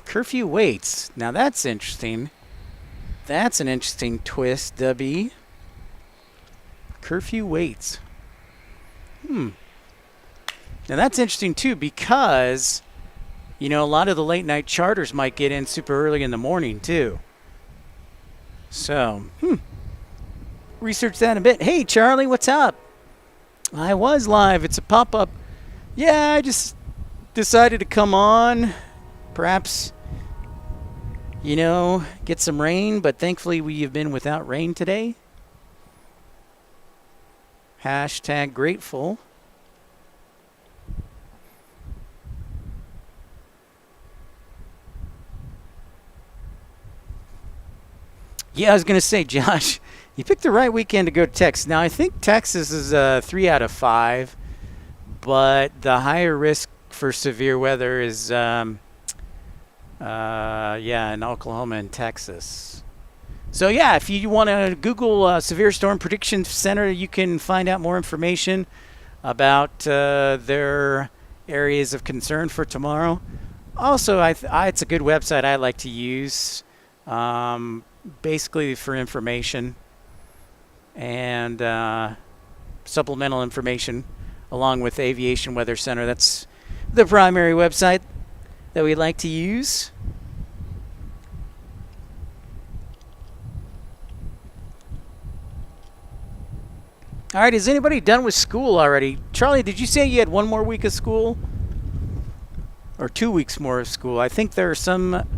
Curfew waits. Now that's interesting. That's an interesting twist, Debbie. Curfew waits. Now that's interesting too, because you know, a lot of the late night charters might get in super early in the morning too. So, research that a bit. Hey, Charlie, what's up? I was live. It's a pop-up. Yeah, I just decided to come on. Perhaps, you know, get some rain, but thankfully we have been without rain today. Hashtag grateful. Yeah, I was going to say, Josh, you picked the right weekend to go to Texas. Now, I think Texas is a 3 out of 5, but the higher risk for severe weather is, in Oklahoma and Texas. So, yeah, if you want to Google Severe Storm Prediction Center, you can find out more information about their areas of concern for tomorrow. Also, it's a good website I like to use. Basically for information and supplemental information along with Aviation Weather Center. That's the primary website that we like to use. All right, is anybody done with school already? Charlie, did you say you had one more week of school? Or 2 weeks more of school? I think there are some...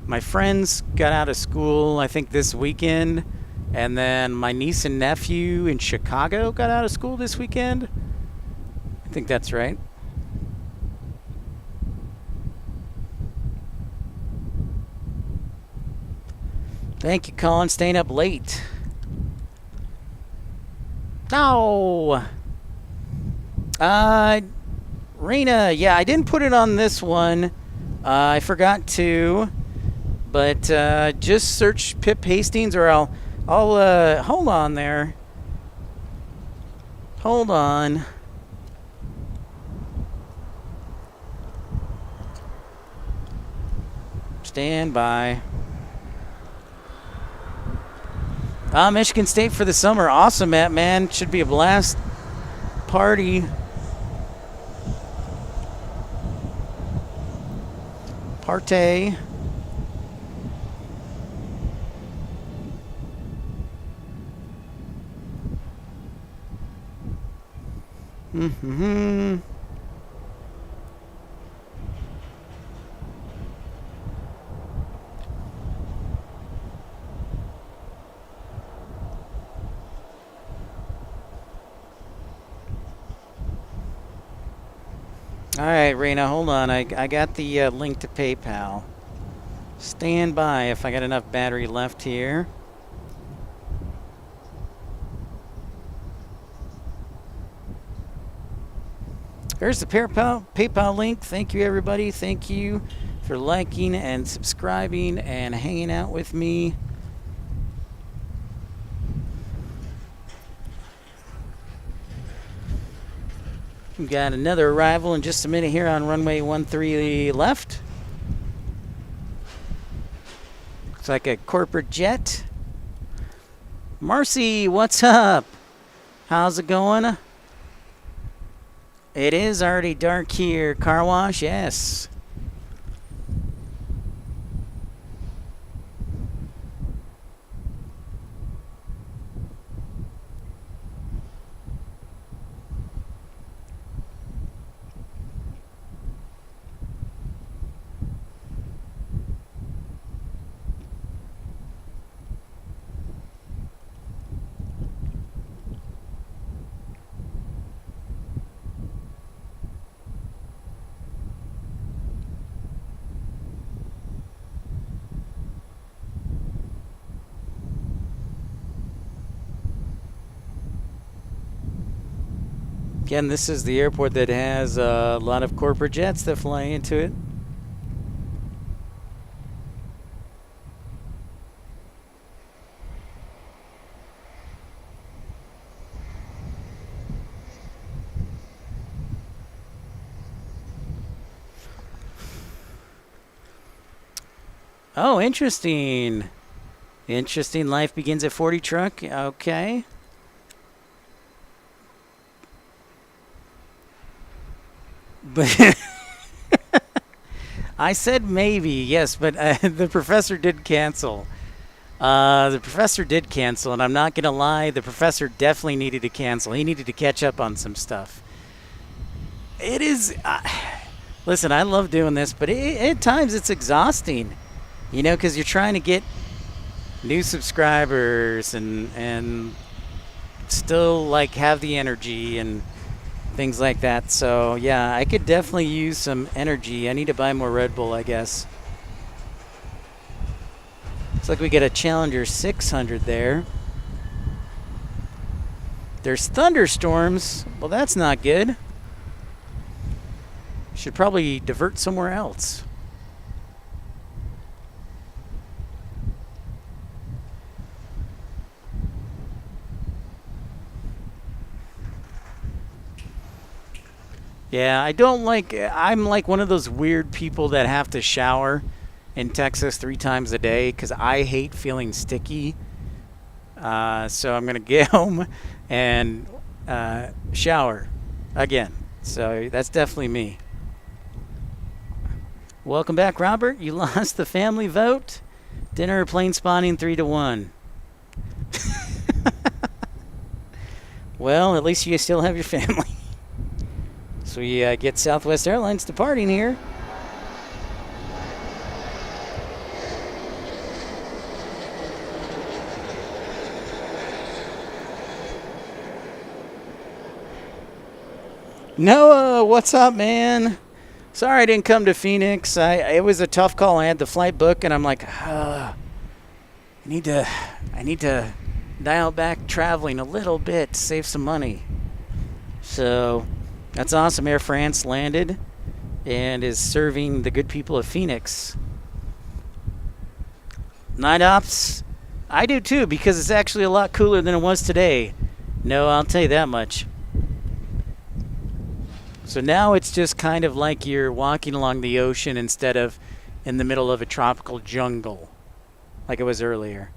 My friends got out of school, I think, this weekend. And then my niece and nephew in Chicago got out of school this weekend. I think that's right. Thank you, Colin. Staying up late. No! Raina, yeah, I didn't put it on this one. I forgot to. But just search Pip Hastings, or I'll hold on there. Hold on. Stand by. Michigan State for the summer. Awesome, Matt, man. Should be a blast party. Partay. All right, Raina, hold on. I got the link to PayPal. Stand by if I got enough battery left here. There's the PayPal link. Thank you, everybody. Thank you for liking and subscribing and hanging out with me. We've got another arrival in just a minute here on runway 13 left. Looks like a corporate jet. Marcy, what's up? How's it going? It is already dark here. Car wash, yes. Again, this is the airport that has a lot of corporate jets that fly into it. Oh, interesting. Interesting. Life begins at 40 truck. Okay. But I said maybe, yes, but the professor did cancel. The professor did cancel, and I'm not going to lie, the professor definitely needed to cancel. He needed to catch up on some stuff. It is... listen, I love doing this, but at times it's exhausting. You know, because you're trying to get new subscribers and still, like, have the energy and things like that. So, yeah, I could definitely use some energy. I need to buy more Red Bull, I guess. Looks like we get a Challenger 600 there. There's thunderstorms. Well, that's not good. Should probably divert somewhere else. Yeah, I don't like... I'm like one of those weird people that have to shower in Texas 3 times a day because I hate feeling sticky. So I'm going to get home and shower again. So that's definitely me. Welcome back, Robert. You lost the family vote. Dinner or plane spotting 3-1. Well, at least you still have your family. So we get Southwest Airlines departing here. Noah, what's up, man? Sorry I didn't come to Phoenix. It was a tough call. I had the flight book, and I'm like, I need to dial back traveling a little bit to save some money. So that's awesome. Air France landed and is serving the good people of Phoenix. Night ops, I do too, because it's actually a lot cooler than it was today. No, I'll tell you that much. So now it's just kind of like you're walking along the ocean instead of in the middle of a tropical jungle, like it was earlier.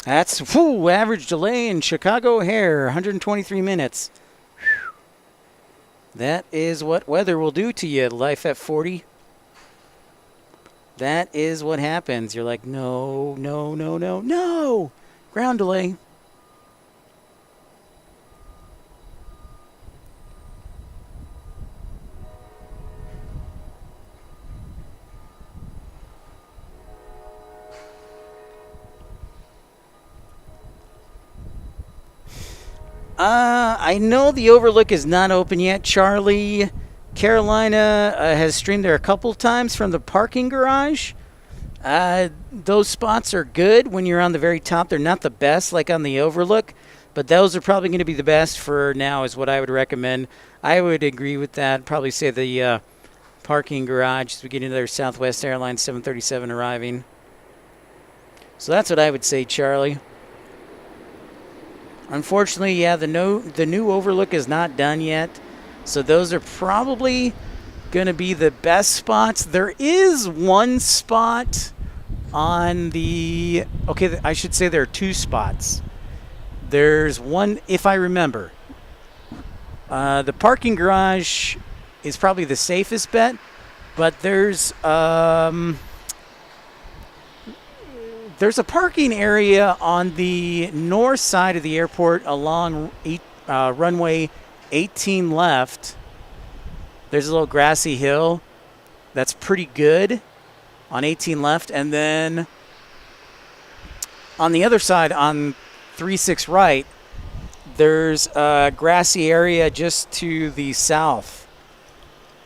That's average delay in Chicago O'Hare, 123 minutes. That is what weather will do to you, life at 40. That is what happens. You're like, no, no, no, no, no. Ground delay. I know the Overlook is not open yet, Charlie. Carolina has streamed there a couple times from the parking garage. Those spots are good when you're on the very top. They're not the best like on the overlook, but those are probably going to be the best for now is what I would recommend. I would agree with that. Probably say the parking garage as we get into their Southwest Airlines 737 arriving. So that's what I would say, Charlie. Unfortunately, yeah, the new overlook is not done yet. So those are probably going to be the best spots. There is one spot on the... Okay, I should say there are two spots. There's one, if I remember. The parking garage is probably the safest bet. But there's a parking area on the north side of the airport along runway 18 left. There's a little grassy hill that's pretty good on 18 left. And then on the other side, on 36 right, there's a grassy area just to the south.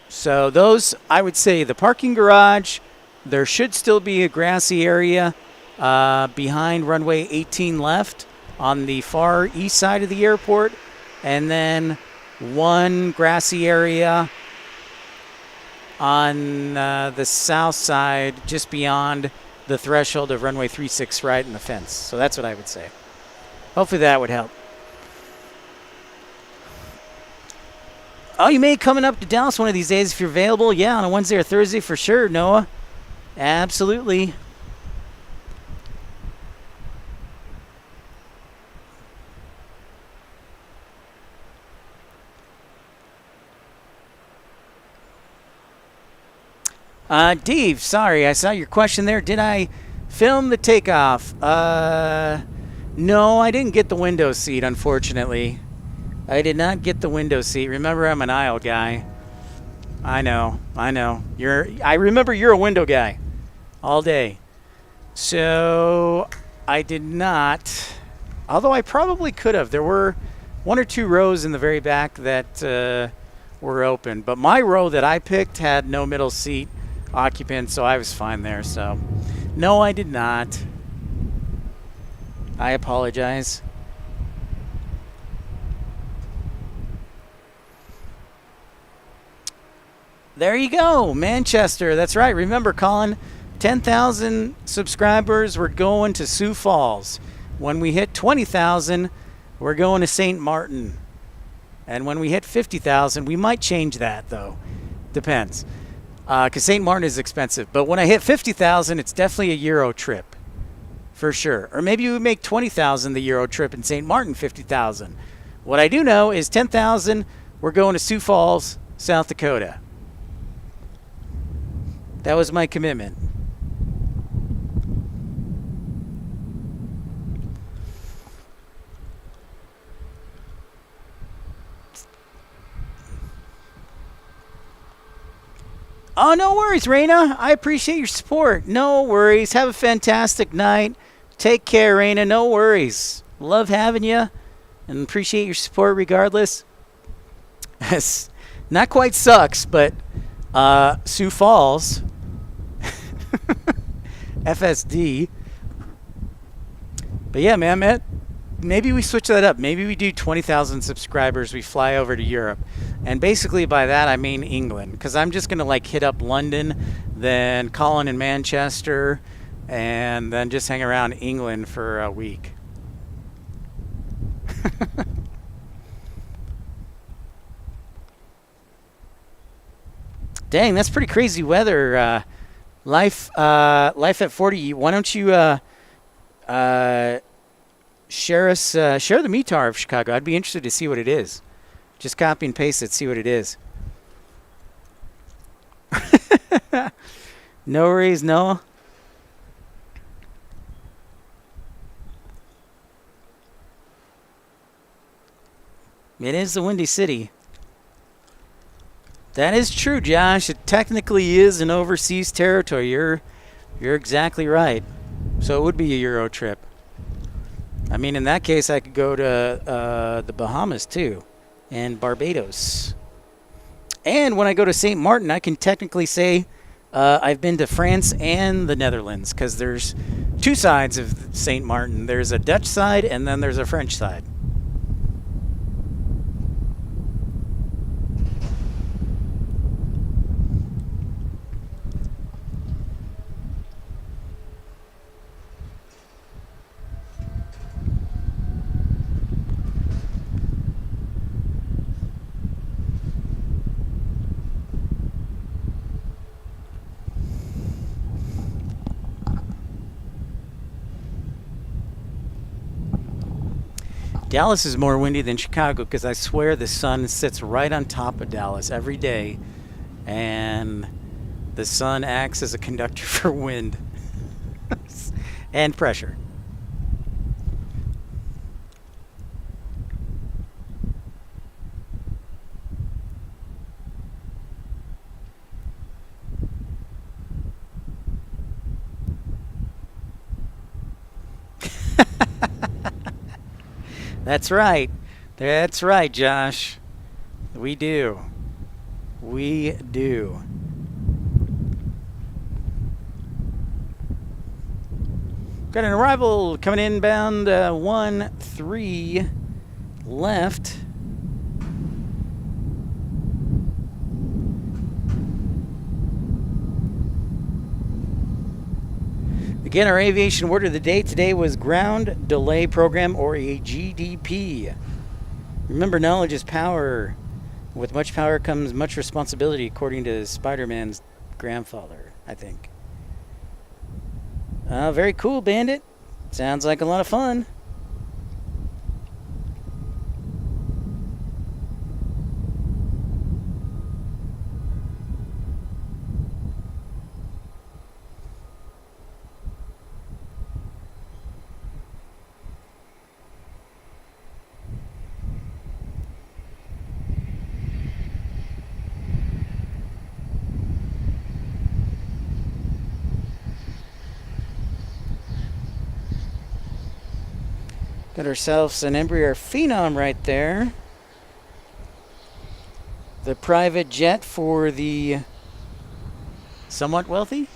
So those, I would say, the parking garage, there should still be a grassy area behind runway 18 left on the far east side of the airport. And then one grassy area on the south side, just beyond the threshold of runway 36 right and the fence. So that's what I would say. Hopefully that would help. Oh, you may be coming up to Dallas one of these days if you're available. Yeah, on a Wednesday or Thursday for sure, Noah. Absolutely. Dave, sorry, I saw your question there. Did I film the takeoff? No, I didn't get the window seat, unfortunately. I did not get the window seat. Remember, I'm an aisle guy. I know. I remember you're a window guy all day. So I did not, although I probably could have. There were one or two rows in the very back that were open. But my row that I picked had no middle seat occupant, so I was fine there. So no, I did not. I apologize. There you go, Manchester. That's right. Remember, Colin, 10,000 subscribers, we're going to Sioux Falls. When we hit 20,000, we're going to St. Martin. And when we hit 50,000, we might change that, though. Depends. Because St. Martin is expensive. But when I hit 50,000, it's definitely a Euro trip. For sure. Or maybe we make 20,000 the Euro trip and St. Martin 50,000. What I do know is 10,000, we're going to Sioux Falls, South Dakota. That was my commitment. Oh, no worries, Raina. I appreciate your support. No worries. Have a fantastic night. Take care, Raina. No worries. Love having you and appreciate your support regardless. Not quite sucks, but Sioux Falls... FSD. But yeah, man, maybe we switch that up. Maybe we do 20,000 subscribers. We fly over to Europe. And basically by that, I mean England. Because I'm just going to like hit up London, then Colin in Manchester, and then just hang around England for a week. Dang, that's pretty crazy weather. Life at 40. Why don't you share the METAR of Chicago? I'd be interested to see what it is. Just copy and paste it, see what it is. No worries, Noah. It is the Windy City. That is true, Josh. It technically is an overseas territory. You're exactly right. So it would be a Euro trip. I mean, in that case, I could go to the Bahamas, too, and Barbados. And when I go to St. Martin, I can technically say I've been to France and the Netherlands, because there's two sides of St. Martin. There's a Dutch side and then there's a French side. Dallas is more windy than Chicago, because I swear the sun sits right on top of Dallas every day, and the sun acts as a conductor for wind and pressure. That's right. That's right, Josh. We do. We do. Got an arrival coming inbound, 1-3 left. Again, our aviation word of the day today was ground delay program, or a GDP. Remember, knowledge is power. With much power comes much responsibility, according to Spider-Man's grandfather, I think. Very cool, Bandit. Sounds like a lot of fun. Got ourselves an Embraer Phenom right there. The private jet for the somewhat wealthy.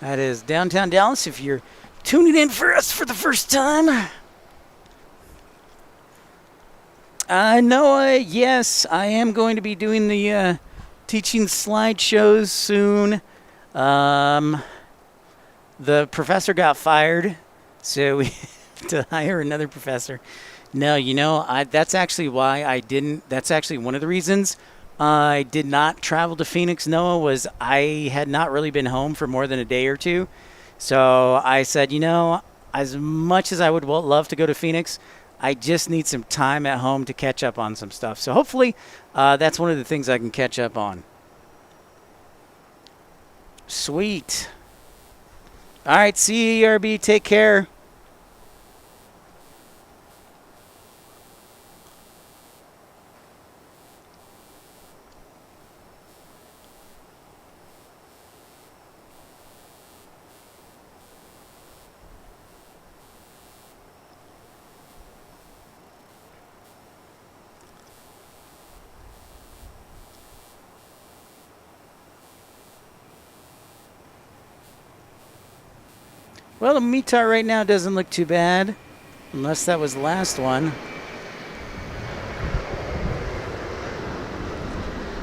That is downtown Dallas. If you're tuning in for us for the first time. Noah, yes, I am going to be doing the teaching slideshows soon. The professor got fired, so we have to hire another professor. No, that's actually why I didn't. That's actually one of the reasons I did not travel to Phoenix, Noah, was I had not really been home for more than a day or two. So I said, as much as I would love to go to Phoenix, I just need some time at home to catch up on some stuff. So hopefully that's one of the things I can catch up on. Sweet. All right, see you, ERB. Take care. Well, the METAR right now doesn't look too bad, unless that was the last one.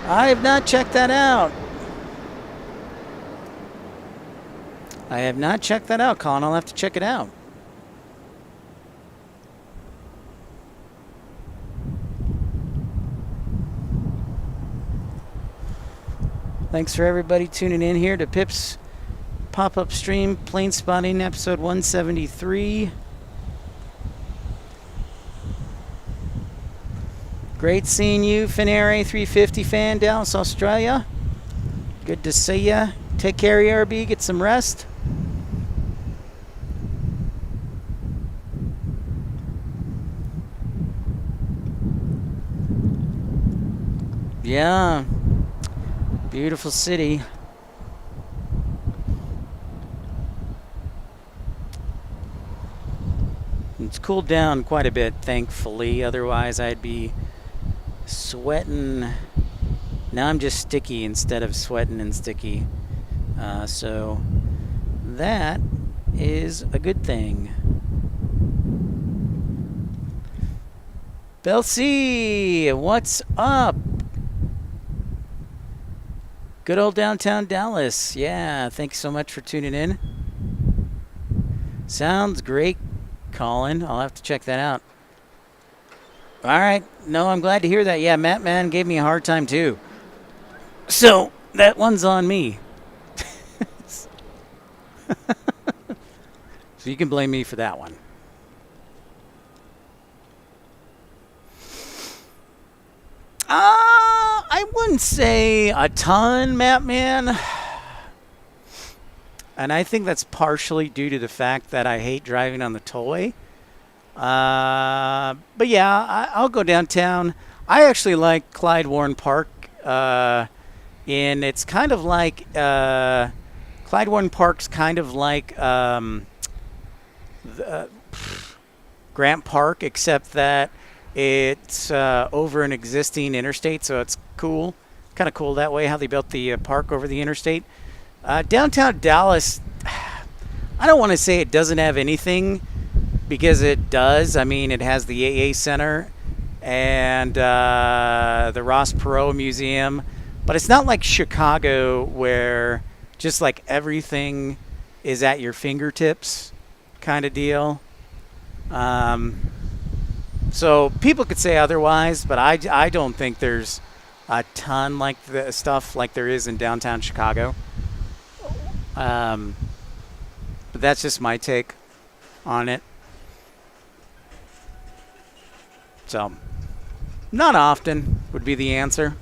I have not checked that out. I have not checked that out, Colin. I'll have to check it out. Thanks for everybody tuning in here to Pip's pop-up stream, Planespotting, episode 173. Great seeing you, Finnair A350 fan, Dallas, Australia. Good to see ya. Take care, ERB. Get some rest. Yeah. Beautiful city. It's cooled down quite a bit, thankfully. Otherwise, I'd be sweating. Now I'm just sticky instead of sweating and sticky. So that is a good thing. Bell C, what's up? Good old downtown Dallas. Yeah, thanks so much for tuning in. Sounds great, Colin. I'll have to check that out. All right. No, I'm glad to hear that. Yeah, Matt Man gave me a hard time too. So that one's on me. So you can blame me for that one. I wouldn't say a ton, Matt Man. And I think that's partially due to the fact that I hate driving on the tollway. But yeah, I'll go downtown. I actually like Clyde Warren Park. And it's kind of like Clyde Warren Park's kind of like Grant Park, except that it's over an existing interstate, so it's cool. Kind of cool that way, how they built the park over the interstate. Downtown Dallas, I don't want to say it doesn't have anything, because it does. I mean, it has the AA Center and the Ross Perot Museum, but it's not like Chicago where just like everything is at your fingertips kind of deal. So people could say otherwise, but I don't think there's a ton like the stuff like there is in downtown Chicago. But that's just my take on it. So, not often would be the answer.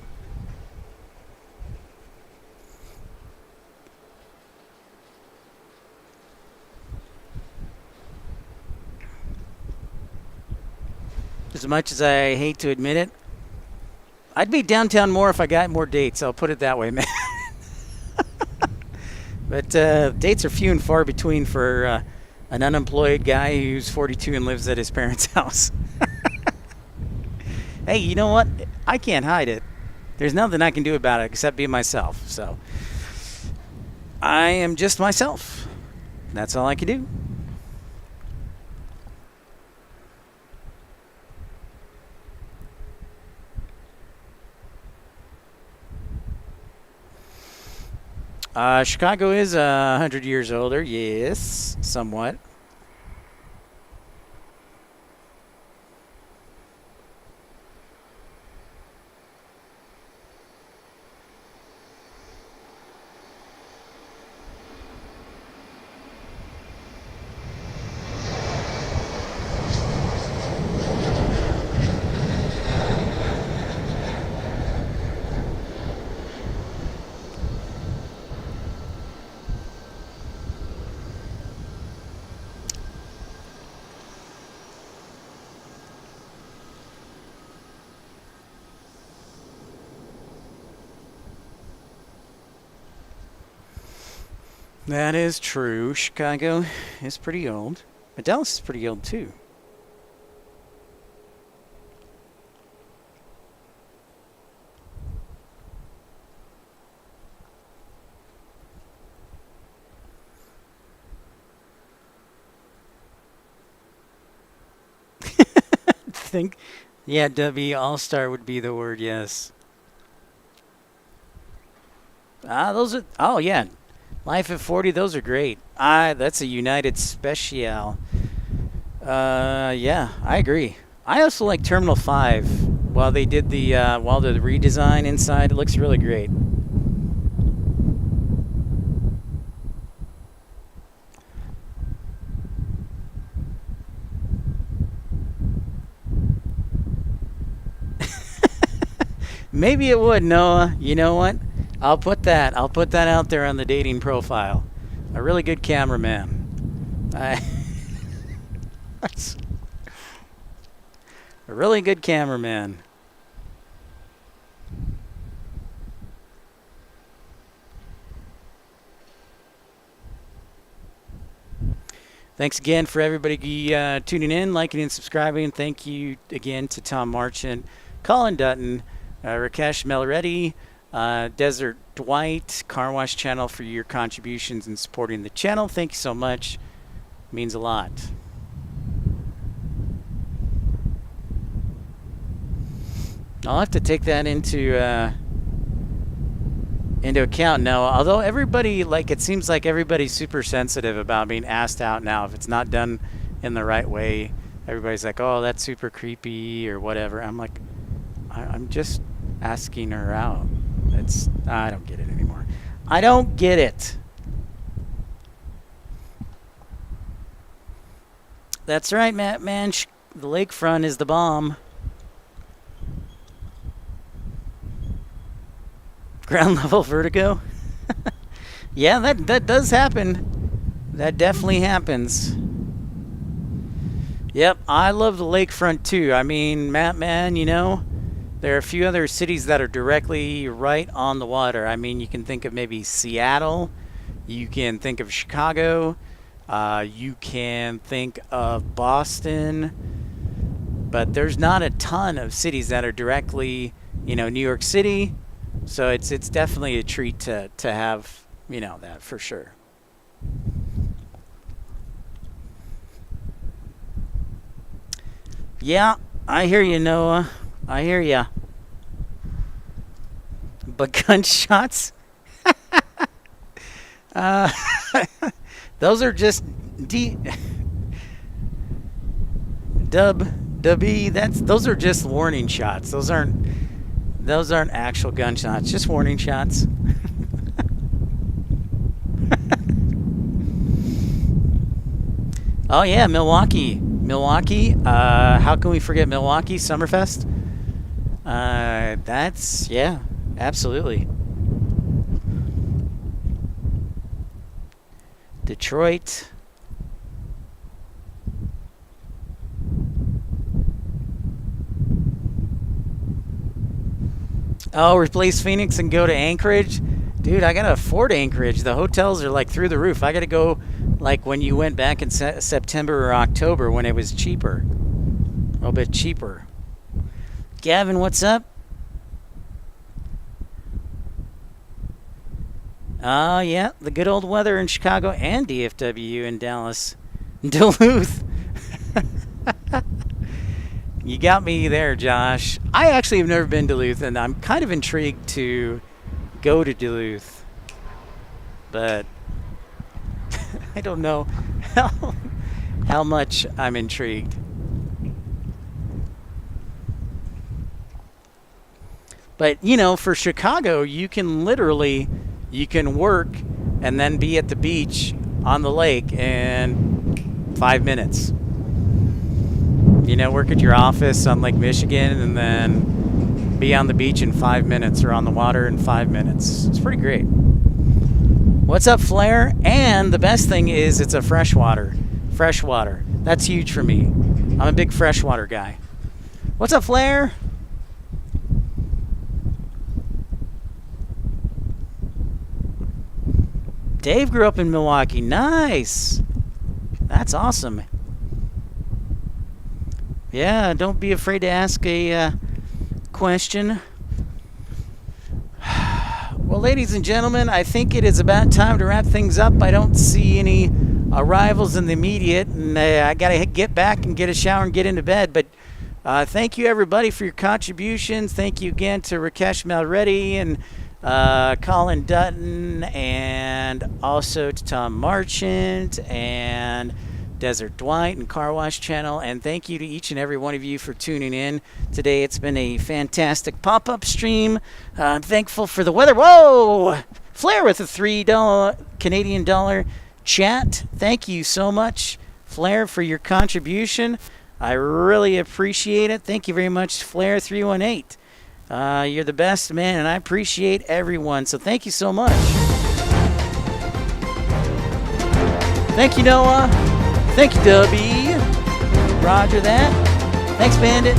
As much as I hate to admit it, I'd be downtown more if I got more dates. I'll put it that way, man. But dates are few and far between for an unemployed guy who's 42 and lives at his parents' house. Hey, you know what? I can't hide it. There's nothing I can do about it except be myself. So I am just myself. That's all I can do. Chicago is 100 years older. Yes, somewhat. That is true. Chicago is pretty old. But Dallas is pretty old, too. Think, yeah, W All-Star would be the word, yes. Those are, oh, yeah. Life at 40, those are great. That's a United Special. Yeah, I agree. I also like Terminal 5. While they did the redesign inside, it looks really great. Maybe it would, Noah. You know what? I'll put that out there on the dating profile. A really good cameraman. A really good cameraman. Thanks again for everybody tuning in, liking, and subscribing. Thank you again to Tom Marchant, Colin Dutton, Rakesh Melreddy, Desert Dwight, Car Wash Channel for your contributions and supporting the channel. Thank you so much. It means a lot. I'll have to take that into account now. Although everybody, like, it seems like everybody's super sensitive about being asked out now. If it's not done in the right way, everybody's like, "Oh, that's super creepy" or whatever. I'm like, I'm just asking her out. I don't get it anymore. I don't get it. That's right, Matt, man. The lakefront is the bomb. Ground level vertigo? Yeah, that does happen. That definitely happens. Yep, I love the lakefront too. I mean, Matt, man, you know, there are a few other cities that are directly right on the water. I mean, you can think of maybe Seattle. You can think of Chicago. You can think of Boston. But there's not a ton of cities that are directly, you know, New York City. So it's definitely a treat to have, you know, that for sure. Yeah, I hear you, Noah. I hear ya. But gunshots? Those are just Dubby. Those are just warning shots. Those aren't actual gunshots, just warning shots. Oh yeah, Milwaukee. How can we forget Milwaukee Summerfest? That's, yeah, absolutely. Detroit. Oh, replace Phoenix and go to Anchorage? Dude, I gotta afford Anchorage. The hotels are like through the roof. I gotta go like when you went back in September or October when it was cheaper. A little bit cheaper. Gavin, what's up? Oh, yeah, the good old weather in Chicago and DFW in Dallas. Duluth. You got me there, Josh. I actually have never been to Duluth, and I'm kind of intrigued to go to Duluth. But I don't know how much I'm intrigued. But, you know, for Chicago, you can literally, you can work and then be at the beach on the lake in 5 minutes. You know, work at your office on Lake Michigan and then be on the beach in 5 minutes or on the water in 5 minutes. It's pretty great. What's up, Flair? And the best thing is it's a freshwater. Freshwater. That's huge for me. I'm a big freshwater guy. What's up, Flair? Dave grew up in Milwaukee. Nice. That's awesome. Yeah, don't be afraid to ask a question. Well, ladies and gentlemen, I think it is about time to wrap things up. I don't see any arrivals in the immediate, and I got to get back and get a shower and get into bed. But thank you, everybody, for your contributions. Thank you again to Rakesh Melreddy and Colin Dutton, and also to Tom Marchant and Desert Dwight and Car Wash Channel. And thank you to each and every one of you for tuning in today. It's been a fantastic pop-up stream. I'm thankful for the weather. Whoa! Flair with a $3 Canadian dollar chat. Thank you so much, Flair, for your contribution. I really appreciate it. Thank you very much, Flair318. You're the best, man, and I appreciate everyone. So thank you so much. Thank you, Noah. Thank you, Dubby. Roger that. Thanks, Bandit.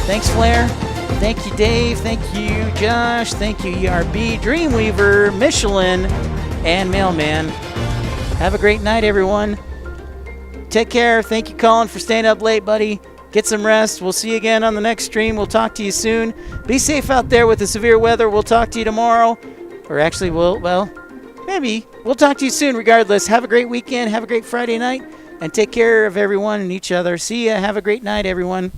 Thanks, Flair. Thank you, Dave. Thank you, Josh. Thank you, ERB, Dreamweaver, Michelin, and Mailman. Have a great night, everyone. take care. Thank you, Colin, for staying up late, buddy. Get some rest. We'll see you again on the next stream. We'll talk to you soon. Be safe out there with the severe weather. We'll talk to you tomorrow. Or actually, maybe. We'll talk to you soon regardless. Have a great weekend. Have a great Friday night. And take care of everyone and each other. See ya. Have a great night, everyone.